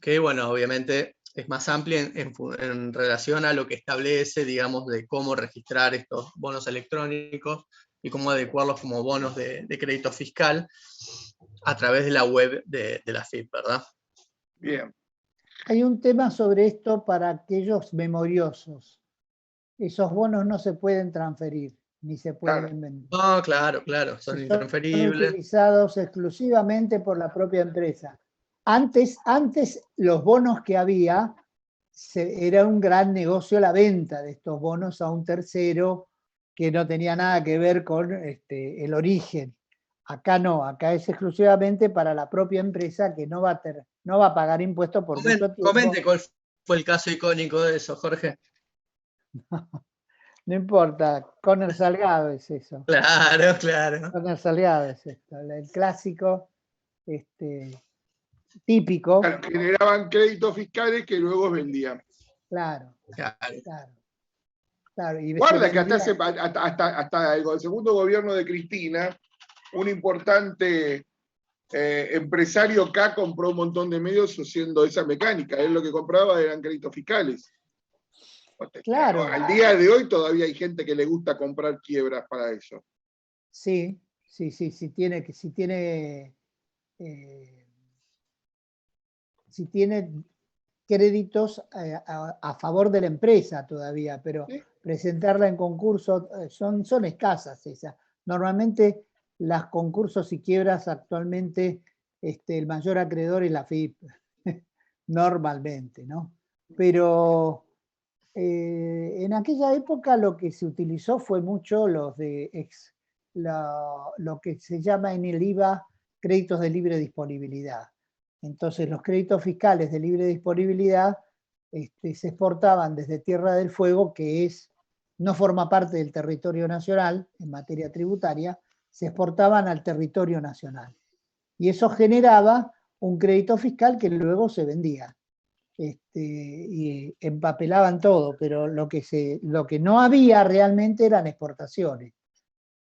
Speaker 3: que, bueno, obviamente es más amplia en relación a lo que establece, digamos, de cómo registrar estos bonos electrónicos y cómo adecuarlos como bonos de crédito fiscal a través de la web de la FIP, ¿verdad?
Speaker 1: Bien.
Speaker 2: Hay un tema sobre esto para aquellos memoriosos. Esos bonos no se pueden transferir, ni se pueden vender.
Speaker 3: No, claro, son intransferibles.
Speaker 2: Son utilizados exclusivamente por la propia empresa. Antes los bonos que había era un gran negocio la venta de estos bonos a un tercero que no tenía nada que ver con el origen. Acá no, acá es exclusivamente para la propia empresa que no va a pagar impuestos por mucho tiempo.
Speaker 3: Comente cuál fue el caso icónico de eso, Jorge.
Speaker 2: No importa, Conner Salgado es eso.
Speaker 3: Claro, claro.
Speaker 2: Conner Salgado es esto, el clásico típico.
Speaker 1: Claro, generaban créditos fiscales que luego vendían.
Speaker 2: Claro. Y
Speaker 1: Guarda que hasta el segundo gobierno de Cristina, un importante empresario acá compró un montón de medios haciendo esa mecánica. Él lo que compraba eran créditos fiscales.
Speaker 2: Claro.
Speaker 1: Al día de hoy todavía hay gente que le gusta comprar quiebras para eso.
Speaker 2: Sí, tiene créditos a favor de la empresa todavía, pero ¿sí? Presentarla en concurso son escasas esas. Normalmente las concursos y quiebras actualmente el mayor acreedor es la FIP, normalmente, ¿no? Pero en aquella época lo que se utilizó fue mucho lo que se llama en el IVA créditos de libre disponibilidad. Entonces los créditos fiscales de libre disponibilidad se exportaban desde Tierra del Fuego, que no forma parte del territorio nacional en materia tributaria, se exportaban al territorio nacional. Y eso generaba un crédito fiscal que luego se vendía. Y empapelaban todo, pero lo que no había realmente eran exportaciones.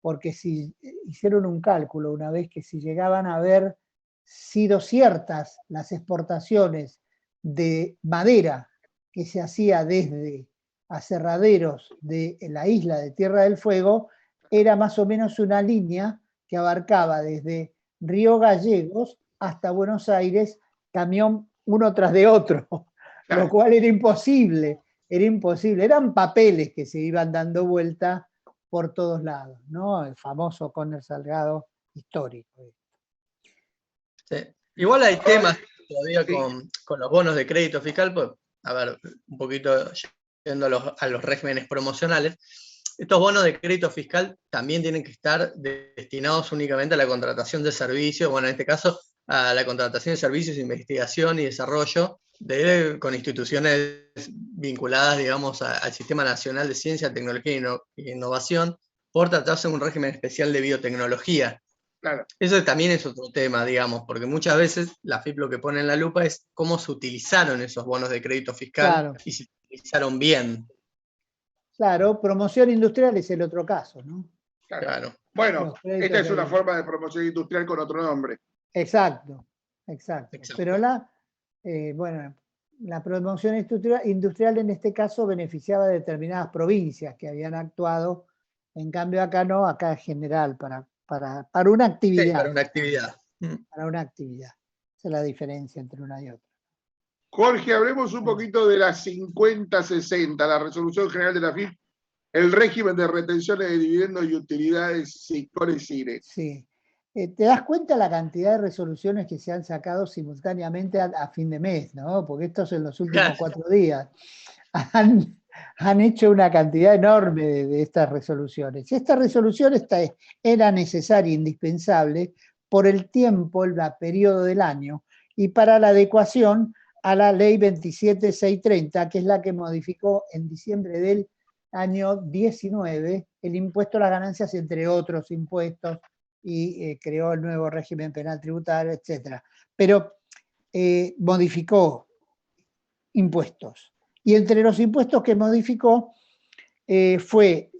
Speaker 2: Porque si hicieron un cálculo una vez que si llegaban a haber sido ciertas las exportaciones de madera que se hacía desde aserraderos de la isla de Tierra del Fuego, era más o menos una línea que abarcaba desde Río Gallegos hasta Buenos Aires, camión uno tras de otro, lo cual era imposible, eran papeles que se iban dando vuelta por todos lados, ¿no? El famoso Conner Salgado histórico.
Speaker 3: Sí. Igual hay temas todavía con los bonos de crédito fiscal, pues, a ver, un poquito yendo a los regímenes promocionales. Estos bonos de crédito fiscal también tienen que estar destinados únicamente a la contratación de servicios, bueno, en este caso a la contratación de servicios de investigación y desarrollo con instituciones vinculadas, digamos, al Sistema Nacional de Ciencia, Tecnología e Innovación, por tratarse de un régimen especial de biotecnología. Claro. Eso también es otro tema, digamos, porque muchas veces la FIP lo que pone en la lupa es cómo se utilizaron esos bonos de crédito fiscal y si se utilizaron bien.
Speaker 2: Claro, promoción industrial es el otro caso, ¿no?
Speaker 1: Claro. Bueno, esta es una forma de promoción industrial con otro nombre.
Speaker 2: Exacto. Pero la promoción industrial en este caso beneficiaba a determinadas provincias que habían actuado, en cambio acá no, acá es general, para una actividad.
Speaker 3: Sí, para una actividad.
Speaker 2: Para una actividad. Esa es la diferencia entre una y otra.
Speaker 1: Jorge, hablemos un poquito de la 5060, la resolución general de la FIP, el régimen de retenciones de dividendos y utilidades CIRE.
Speaker 2: Sí. ¿Te das cuenta la cantidad de resoluciones que se han sacado simultáneamente a fin de mes, ¿no? Porque estos en los últimos 4 días han hecho una cantidad enorme de estas resoluciones. Esta resolución era necesaria, indispensable, por el tiempo, el periodo del año, y para la adecuación a la ley 27630, que es la que modificó en diciembre del año 19 el impuesto a las ganancias, entre otros impuestos, y creó el nuevo régimen penal tributario, etc. Pero modificó impuestos. Y entre los impuestos que modificó fue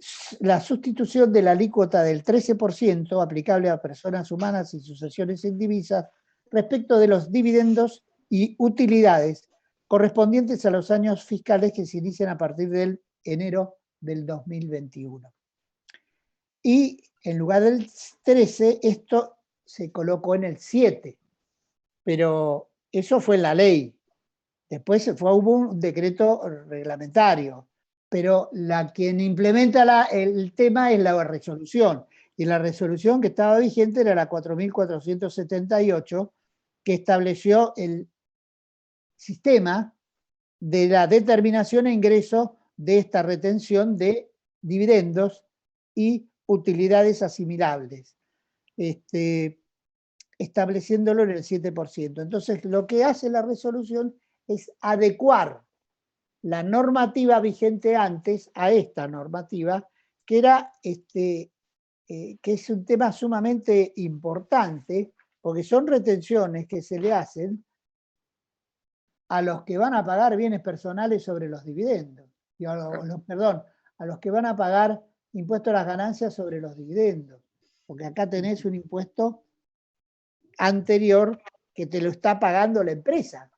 Speaker 2: la sustitución de la alícuota del 13% aplicable a personas humanas y sucesiones indivisas respecto de los dividendos y utilidades correspondientes a los años fiscales que se inician a partir del enero del 2021. Y en lugar del 13, esto se colocó en el 7, pero eso fue en la ley. Después hubo un decreto reglamentario, pero quien implementa el tema es la resolución, y la resolución que estaba vigente era la 4.478, que estableció el sistema de la determinación e ingreso de esta retención de dividendos y utilidades asimilables, estableciéndolo en el 7%. Entonces, lo que hace la resolución es adecuar la normativa vigente antes a esta normativa, que era que es un tema sumamente importante, porque son retenciones que se le hacen a los que van a pagar bienes personales sobre los dividendos, perdón, a los que van a pagar impuesto a las ganancias sobre los dividendos, porque acá tenés un impuesto anterior que te lo está pagando la empresa,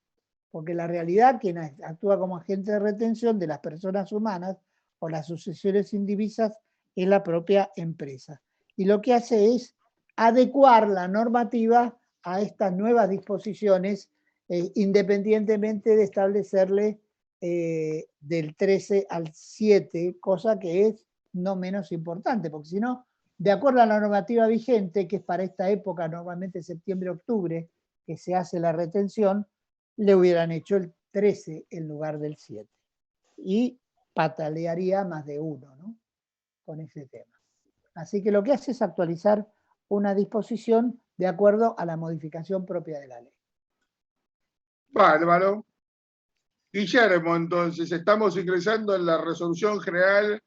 Speaker 2: porque la realidad quien actúa como agente de retención de las personas humanas o las sucesiones indivisas es la propia empresa. Y lo que hace es adecuar la normativa a estas nuevas disposiciones, independientemente de establecerle del 13 al 7, cosa que es no menos importante, porque si no, de acuerdo a la normativa vigente, que es para esta época, normalmente septiembre-octubre, que se hace la retención, le hubieran hecho el 13 en lugar del 7. Y patalearía más de uno, ¿no?, con ese tema. Así que lo que hace es actualizar una disposición de acuerdo a la modificación propia de la ley.
Speaker 1: Bárbaro. Guillermo, entonces, estamos ingresando en la resolución general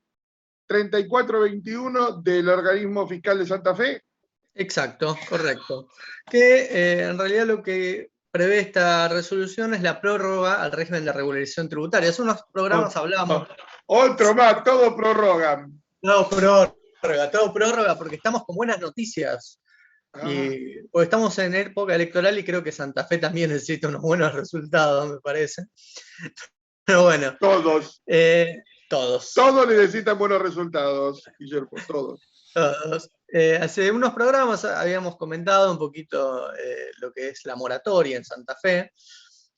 Speaker 1: 3421 del Organismo Fiscal de Santa Fe.
Speaker 3: Exacto, correcto. Que en realidad lo que prevé esta resolución es la prórroga al régimen de regularización tributaria. Hace unos programas hablamos.
Speaker 1: Otro más, todo prorrogan.
Speaker 3: Todo prórroga, porque estamos con buenas noticias. Y porque estamos en época electoral y creo que Santa Fe también necesita unos buenos resultados, me parece. Pero bueno.
Speaker 1: Todos.
Speaker 3: Todos.
Speaker 1: Todos necesitan buenos resultados, Guillermo, todos.
Speaker 3: Todos. Hace unos programas habíamos comentado un poquito lo que es la moratoria en Santa Fe.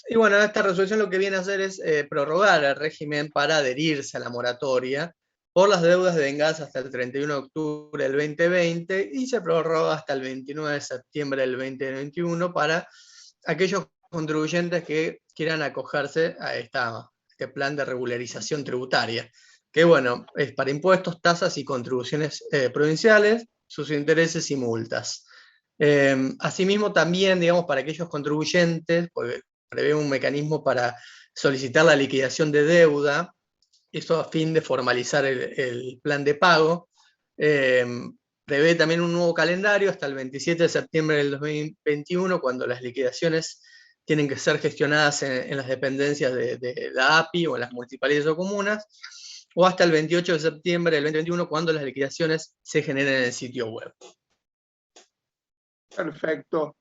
Speaker 3: Y bueno, esta resolución lo que viene a hacer es prorrogar el régimen para adherirse a la moratoria por las deudas de venganza hasta el 31 de octubre del 2020 y se prorroga hasta el 29 de septiembre del 2021 para aquellos contribuyentes que quieran acogerse a este plan de regularización tributaria, que bueno, es para impuestos, tasas y contribuciones provinciales, sus intereses y multas. Asimismo también, digamos, para aquellos contribuyentes, porque prevé un mecanismo para solicitar la liquidación de deuda, esto a fin de formalizar el plan de pago. Prevé también un nuevo calendario hasta el 27 de septiembre del 2021, cuando las liquidaciones tienen que ser gestionadas en las dependencias de la API o en las municipalidades o comunas, o hasta el 28 de septiembre del 2021, cuando las liquidaciones se generen en el sitio web.
Speaker 1: Perfecto.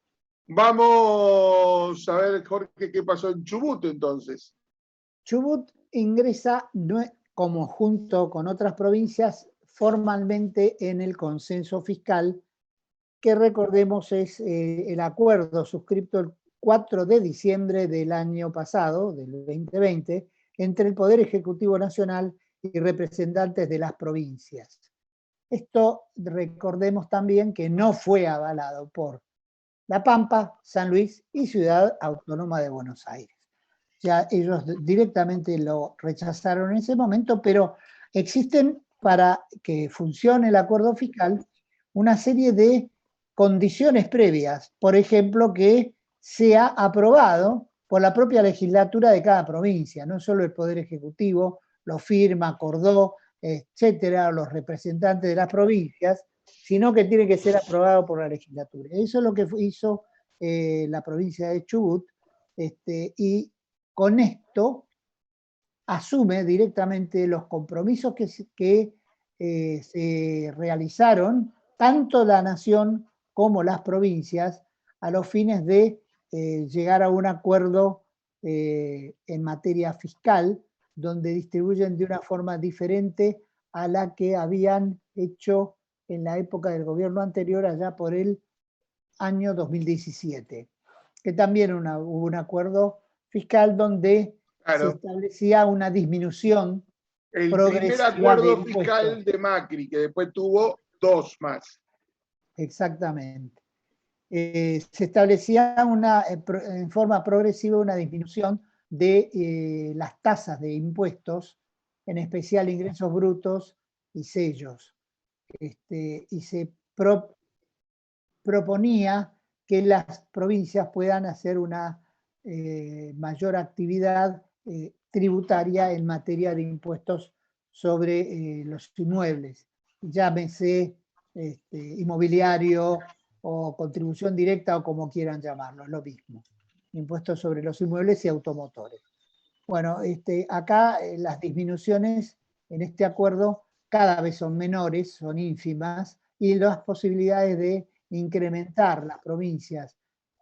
Speaker 1: Vamos a ver, Jorge, qué pasó en Chubut entonces.
Speaker 2: Chubut ingresa, como junto con otras provincias, formalmente en el consenso fiscal, que recordemos es el acuerdo suscrito el 4 de diciembre del año pasado, del 2020, entre el Poder Ejecutivo Nacional y representantes de las provincias. Esto recordemos también que no fue avalado por La Pampa, San Luis y Ciudad Autónoma de Buenos Aires. Ya ellos directamente lo rechazaron en ese momento, pero existen, para que funcione el acuerdo fiscal, una serie de condiciones previas. Por ejemplo, que sea aprobado por la propia legislatura de cada provincia, no solo el Poder Ejecutivo lo firma, acordó, etcétera, los representantes de las provincias, sino que tiene que ser aprobado por la legislatura. Eso es lo que hizo la provincia de Chubut, y con esto asume directamente los compromisos que se realizaron tanto la nación como las provincias a los fines de llegar a un acuerdo en materia fiscal, donde distribuyen de una forma diferente a la que habían hecho en la época del gobierno anterior, allá por el año 2017, que también hubo un acuerdo fiscal donde se establecía una disminución progresiva.
Speaker 1: El primer acuerdo fiscal de Macri, que después tuvo dos más.
Speaker 2: Exactamente. Se establecía en forma progresiva una disminución de las tasas de impuestos, en especial ingresos brutos y sellos. Y se proponía que las provincias puedan hacer una mayor actividad tributaria en materia de impuestos sobre los inmuebles, llámese inmobiliario o contribución directa o como quieran llamarlo, es lo mismo. Impuestos sobre los inmuebles y automotores. Bueno, acá las disminuciones en este acuerdo cada vez son menores, son ínfimas, y las posibilidades de incrementar las provincias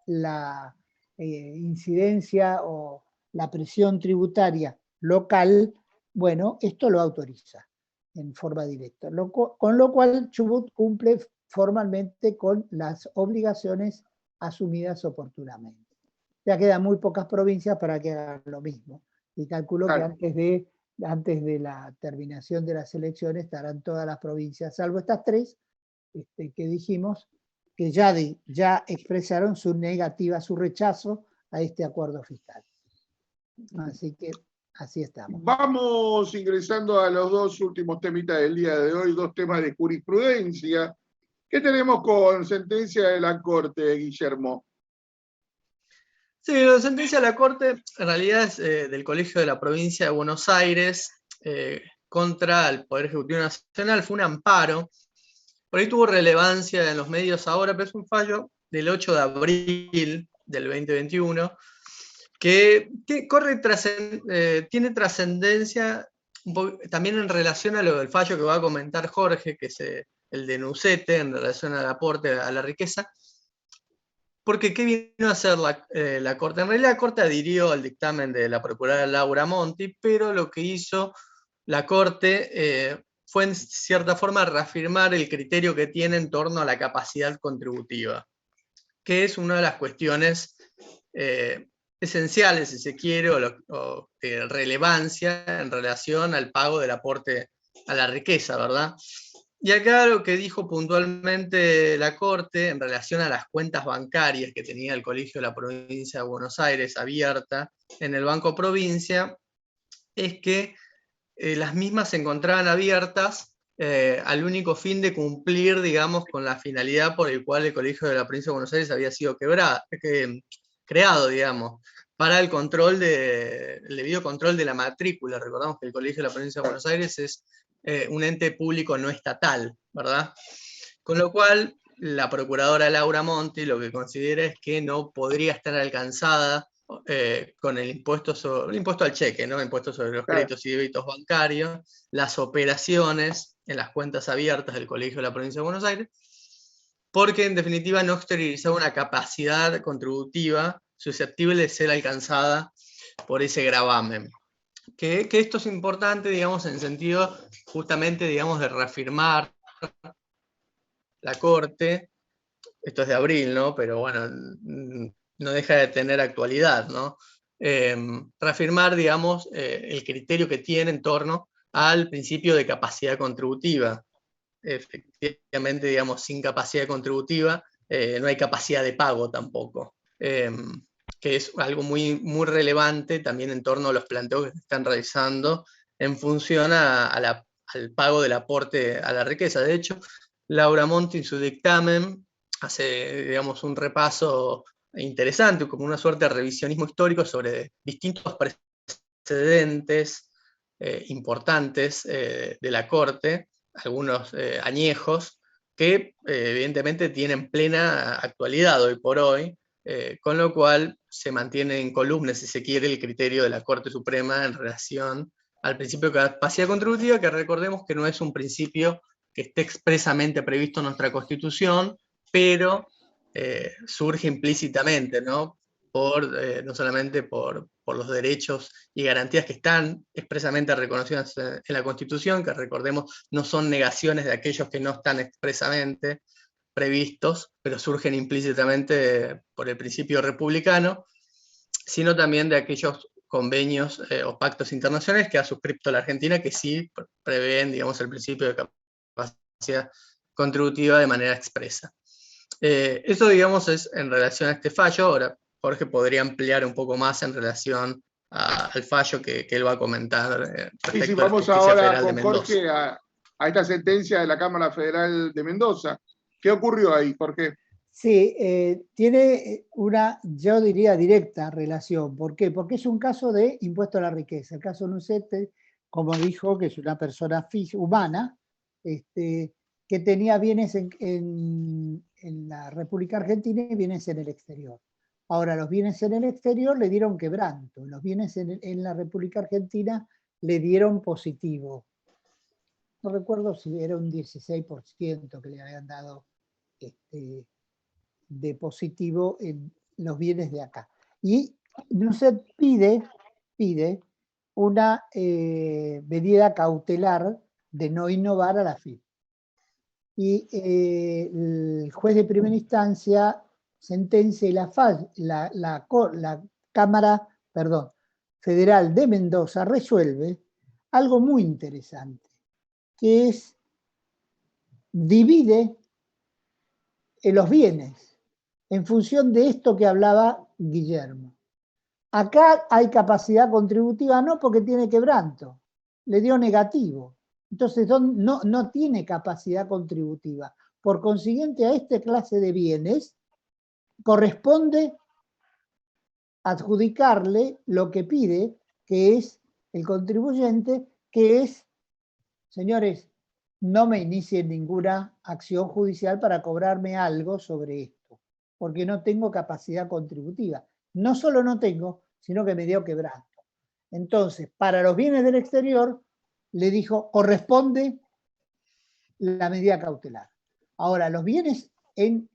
Speaker 2: la incidencia o la presión tributaria local, bueno, esto lo autoriza en forma directa. Con lo cual Chubut cumple formalmente con las obligaciones asumidas oportunamente. Ya quedan muy pocas provincias para que hagan lo mismo. Y calculo
Speaker 1: Claro.
Speaker 2: que antes de la terminación de las elecciones estarán todas las provincias, salvo estas tres que dijimos, que ya expresaron su negativa, su rechazo a este acuerdo fiscal. Así que así estamos.
Speaker 1: Vamos ingresando a los dos últimos temitas del día de hoy, dos temas de jurisprudencia. ¿Qué tenemos con sentencia de la Corte, Guillermo?
Speaker 3: Sí, la sentencia de la Corte en realidad es del Colegio de la Provincia de Buenos Aires contra el Poder Ejecutivo Nacional. Fue un amparo. Por ahí tuvo relevancia en los medios ahora, pero es un fallo del 8 de abril del 2021 que tiene trascendencia también en relación a lo del fallo que va a comentar Jorge, que es el de Nucete en relación al aporte a la riqueza. Porque ¿qué vino a hacer la Corte? En realidad la Corte adhirió al dictamen de la procuradora Laura Monti, pero lo que hizo la Corte fue en cierta forma reafirmar el criterio que tiene en torno a la capacidad contributiva, que es una de las cuestiones esenciales, si se quiere, o de relevancia en relación al pago del aporte a la riqueza, ¿verdad? Y acá lo que dijo puntualmente la Corte en relación a las cuentas bancarias que tenía el Colegio de la Provincia de Buenos Aires abierta en el Banco Provincia, es que las mismas se encontraban abiertas al único fin de cumplir, digamos, con la finalidad por el cual el Colegio de la Provincia de Buenos Aires había sido creado, digamos, para el debido control de la matrícula. Recordamos que el Colegio de la Provincia de Buenos Aires es un ente público no estatal, ¿verdad? Con lo cual, la procuradora Laura Monti lo que considera es que no podría estar alcanzada con el impuesto al cheque, ¿no? Impuesto sobre los créditos y débitos bancarios, las operaciones en las cuentas abiertas del Colegio de la Provincia de Buenos Aires, porque en definitiva no exteriorizaba una capacidad contributiva susceptible de ser alcanzada por ese gravamen. Que esto es importante, digamos, en el sentido justamente, digamos, de reafirmar la Corte, esto es de abril, ¿no? Pero bueno, no deja de tener actualidad, ¿no? Reafirmar, digamos, el criterio que tiene en torno al principio de capacidad contributiva. Efectivamente, digamos, sin capacidad contributiva no hay capacidad de pago tampoco. Que es algo muy, muy relevante también en torno a los planteos que se están realizando en función al pago del aporte a la riqueza. De hecho, Laura Monti en su dictamen hace, digamos, un repaso interesante, como una suerte de revisionismo histórico sobre distintos precedentes importantes de la Corte, algunos añejos, que evidentemente tienen plena actualidad hoy por hoy, con lo cual se mantiene en columna, si se quiere, el criterio de la Corte Suprema en relación al principio de capacidad contributiva, que recordemos que no es un principio que esté expresamente previsto en nuestra Constitución, pero surge implícitamente, ¿no? No solamente por los derechos y garantías que están expresamente reconocidas en la Constitución, que recordemos no son negaciones de aquellos que no están expresamente previstos, pero surgen implícitamente por el principio republicano, sino también de aquellos convenios o pactos internacionales que ha suscrito la Argentina, que sí prevén, digamos, el principio de capacidad contributiva de manera expresa. Eso, digamos, es en relación a este fallo. Ahora Jorge podría ampliar un poco más en relación al fallo que él va a comentar
Speaker 1: Sí,
Speaker 3: respecto a la
Speaker 1: vamos
Speaker 3: Justicia
Speaker 1: ahora
Speaker 3: Federal de
Speaker 1: con
Speaker 3: Mendoza.
Speaker 1: Jorge a esta sentencia de la Cámara Federal de Mendoza. ¿Qué ocurrió ahí, Jorge?
Speaker 2: Sí, tiene una, yo diría, directa relación. ¿Por qué? Porque es un caso de impuesto a la riqueza. El caso Nucete, como dijo, que es una persona humana, que tenía bienes en la República Argentina y bienes en el exterior. Ahora, los bienes en el exterior le dieron quebranto, los bienes en la República Argentina le dieron positivo. No recuerdo si era un 16% que le habían dado de positivo en los bienes de acá. Y Nucet pide una medida cautelar de no innovar a la FIP. Y el juez de primera instancia sentencia y la Cámara, Federal de Mendoza resuelve algo muy interesante, que es divide los bienes en función de esto que hablaba Guillermo. Acá hay capacidad contributiva, no porque tiene quebranto, le dio negativo. Entonces no tiene capacidad contributiva. Por consiguiente, a esta clase de bienes corresponde adjudicarle lo que pide, que es el contribuyente, que es, señores, no me inicien ninguna acción judicial para cobrarme algo sobre esto, porque no tengo capacidad contributiva. No solo no tengo, sino que me dio quebranto. Entonces, para los bienes del exterior, le dijo, corresponde la medida cautelar. Ahora, los bienes en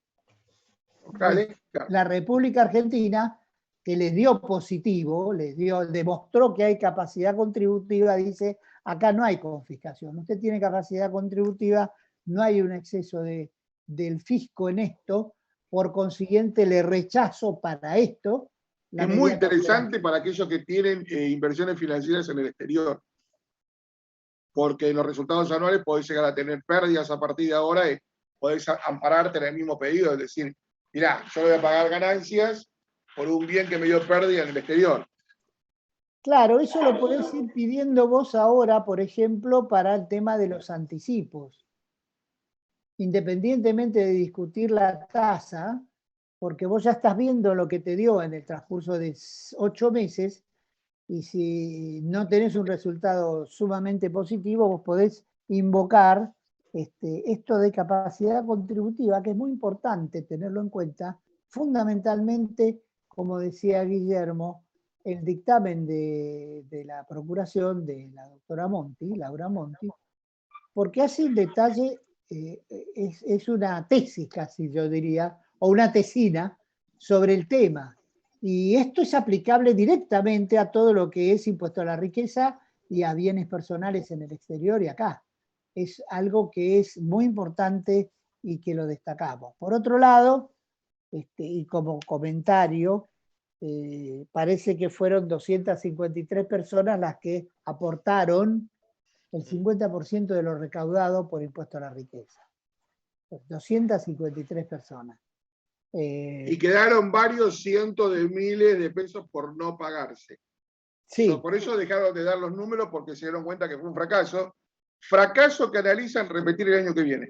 Speaker 2: la República Argentina, que les dio positivo, demostró que hay capacidad contributiva, dice, acá no hay confiscación. Usted tiene capacidad contributiva, no hay un exceso del fisco en esto, por consiguiente le rechazo para esto.
Speaker 1: Es muy interesante para aquellos que tienen inversiones financieras en el exterior, porque en los resultados anuales podés llegar a tener pérdidas a partir de ahora y podés ampararte en el mismo pedido, es decir, mirá, yo voy a pagar ganancias por un bien que me dio pérdida en el exterior.
Speaker 2: Claro, eso lo podés ir pidiendo vos ahora, por ejemplo, para el tema de los anticipos. Independientemente de discutir la tasa, porque vos ya estás viendo lo que te dio en el transcurso de 8 meses, y si no tenés un resultado sumamente positivo, vos podés invocar esto de capacidad contributiva, que es muy importante tenerlo en cuenta, fundamentalmente, como decía Guillermo, el dictamen de la procuración de la doctora Monti, Laura Monti, porque hace un detalle, es una tesis casi, yo diría, o una tesina sobre el tema. Y esto es aplicable directamente a todo lo que es impuesto a la riqueza y a bienes personales en el exterior y acá. Es algo que es muy importante y que lo destacamos. Por otro lado, y como comentario, parece que fueron 253 personas las que aportaron el 50% de lo recaudado por impuesto a la riqueza. 253 personas.
Speaker 1: Y quedaron varios cientos de miles de pesos por no pagarse.
Speaker 2: Sí.
Speaker 1: Por eso dejaron de dar los números, porque se dieron cuenta que fue un fracaso. Fracaso que analizan repetir el año que viene.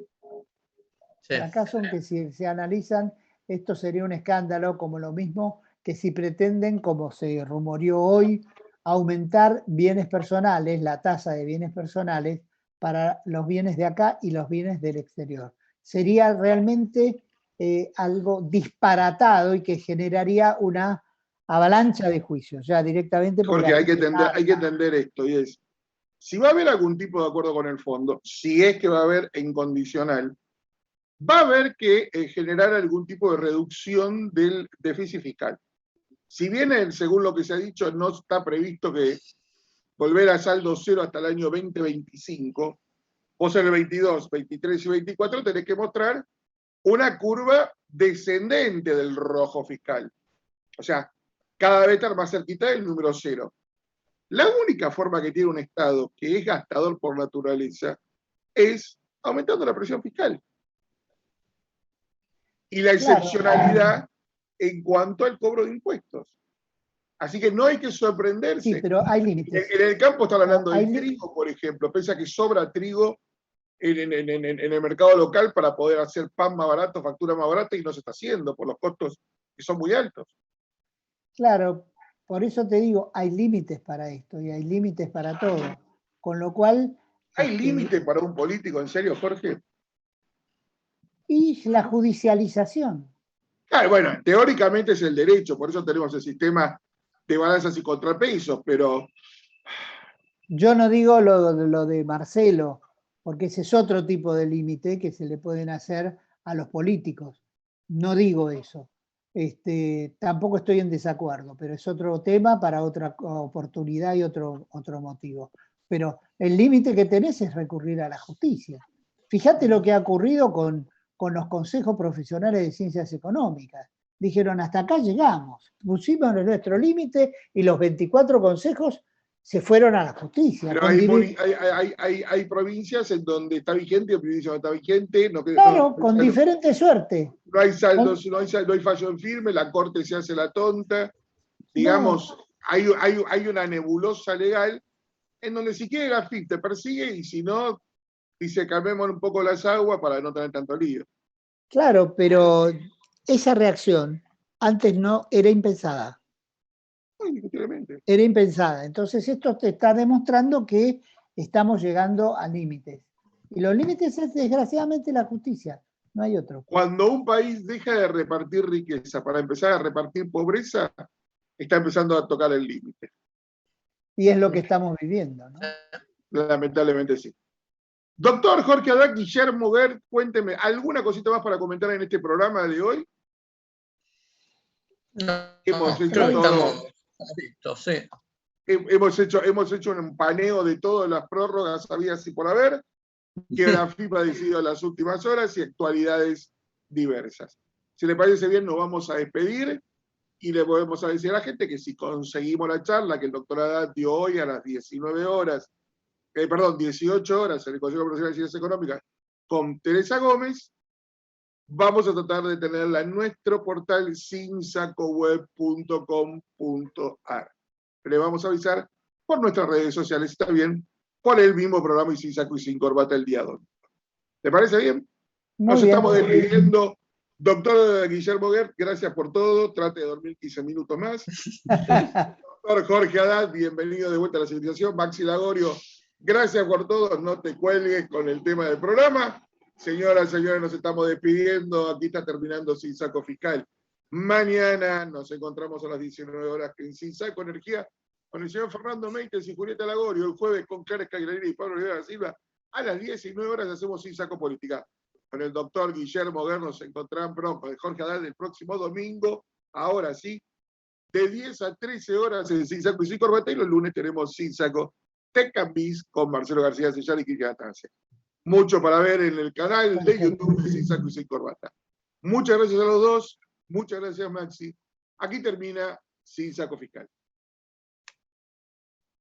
Speaker 2: Sí. Fracaso en que si se analizan, esto sería un escándalo, como lo mismo que si pretenden, como se rumoreó hoy, aumentar bienes personales, la tasa de bienes personales para los bienes de acá y los bienes del exterior. Sería realmente algo disparatado y que generaría una avalancha de juicios, ya directamente.
Speaker 1: Porque hay que entender esto, y es, si va a haber algún tipo de acuerdo con el fondo, si es que va a haber en condicional, va a haber que generar algún tipo de reducción del déficit fiscal. Si bien, según lo que se ha dicho, no está previsto que volver a saldo cero hasta el año 2025, vos en el 22, 23 y 24 tenés que mostrar una curva descendente del rojo fiscal. O sea, cada vez estar más cerquita del número cero. La única forma que tiene un Estado que es gastador por naturaleza es aumentando la presión fiscal. Y la excepcionalidad en cuanto al cobro de impuestos. Así que no hay que sorprenderse.
Speaker 2: Sí, pero hay límites.
Speaker 1: En el campo están hablando
Speaker 2: Hay
Speaker 1: del trigo, por ejemplo. Piensa que sobra trigo en el mercado local para poder hacer pan más barato, factura más barata, y no se está haciendo por los costos que son muy altos.
Speaker 2: Claro, por eso te digo, hay límites para esto y hay límites para todo. Con lo cual...
Speaker 1: ¿Hay límite para un político, en serio, Jorge?
Speaker 2: Y la judicialización.
Speaker 1: Claro, bueno, teóricamente es el derecho, por eso tenemos el sistema de balanzas y contrapesos, pero...
Speaker 2: Yo no digo lo de Marcelo, porque ese es otro tipo de límite que se le pueden hacer a los políticos. No digo eso. Tampoco estoy en desacuerdo, pero es otro tema para otra oportunidad y otro motivo. Pero el límite que tenés es recurrir a la justicia. Fíjate lo que ha ocurrido con los consejos profesionales de ciencias económicas. Dijeron, hasta acá llegamos, pusimos nuestro límite y los 24 consejos se fueron a la justicia.
Speaker 1: Pero hay provincias en donde está vigente y provincias donde está vigente.
Speaker 2: Claro, con diferente suerte.
Speaker 1: No hay saldos, no hay fallo en firme, la corte se hace la tonta. Digamos, no. hay una nebulosa legal en donde si quiere la FIP te persigue y si no, dice calmemos un poco las aguas para no tener tanto lío.
Speaker 2: Claro, pero esa reacción antes no era impensada.
Speaker 1: Indiscutiblemente.
Speaker 2: Era impensada. Entonces esto te está demostrando que estamos llegando a límites. Y los límites es desgraciadamente la justicia, no hay otro.
Speaker 1: Cuando un país deja de repartir riqueza para empezar a repartir pobreza, está empezando a tocar el límite.
Speaker 2: Y es lo que estamos viviendo, ¿no?
Speaker 1: Lamentablemente sí. Doctor Jorge Haddad, Guillermo Gert, cuénteme, ¿alguna cosita más para comentar en este programa de hoy? Hemos hecho un paneo de todas las prórrogas habidas y por haber, que la FIP ha decidido en las últimas horas y actualidades diversas. Si le parece bien, nos vamos a despedir y le podemos decir a la gente que si conseguimos la charla que el doctor Haddad dio hoy a las 18 horas en el Consejo Profesional de Ciencias Económicas con Teresa Gómez, vamos a tratar de tenerla en nuestro portal sinsacoweb.com.ar. Le vamos a avisar por nuestras redes sociales, está bien, por el mismo programa y sin saco y sin corbata el día domingo. ¿Te parece bien? Nos estamos despidiendo. Doctor Guillermo Gert, gracias por todo. Trate de dormir 15 minutos más. Doctor Jorge Haddad, bienvenido de vuelta a la civilización. Maxi Lagorio, gracias por todo. No te cuelgues con el tema del programa. Señoras y señores, nos estamos despidiendo. Aquí está terminando Sin Saco Fiscal. Mañana nos encontramos a las 19 horas en Sin Saco Energía con el señor Fernando Meites y Julieta Lagorio. El jueves con Clara Cagliarini y Pablo Rivera Silva. A las 19 horas hacemos Sin Saco Política. Con el doctor Guillermo Gert nos encontrarán pronto. Con el Jorge Haddad el próximo domingo, ahora sí, de 10 a 13 horas en Sin Saco y Sin Corbata. Y los lunes tenemos Sin Saco Tech and Biz con Marcelo García Sellán y Cristian Atancia. Mucho para ver en el canal de YouTube de Sin Saco y Sin Corbata. Muchas gracias a los dos. Muchas gracias, Maxi. Aquí termina Sin Saco Fiscal.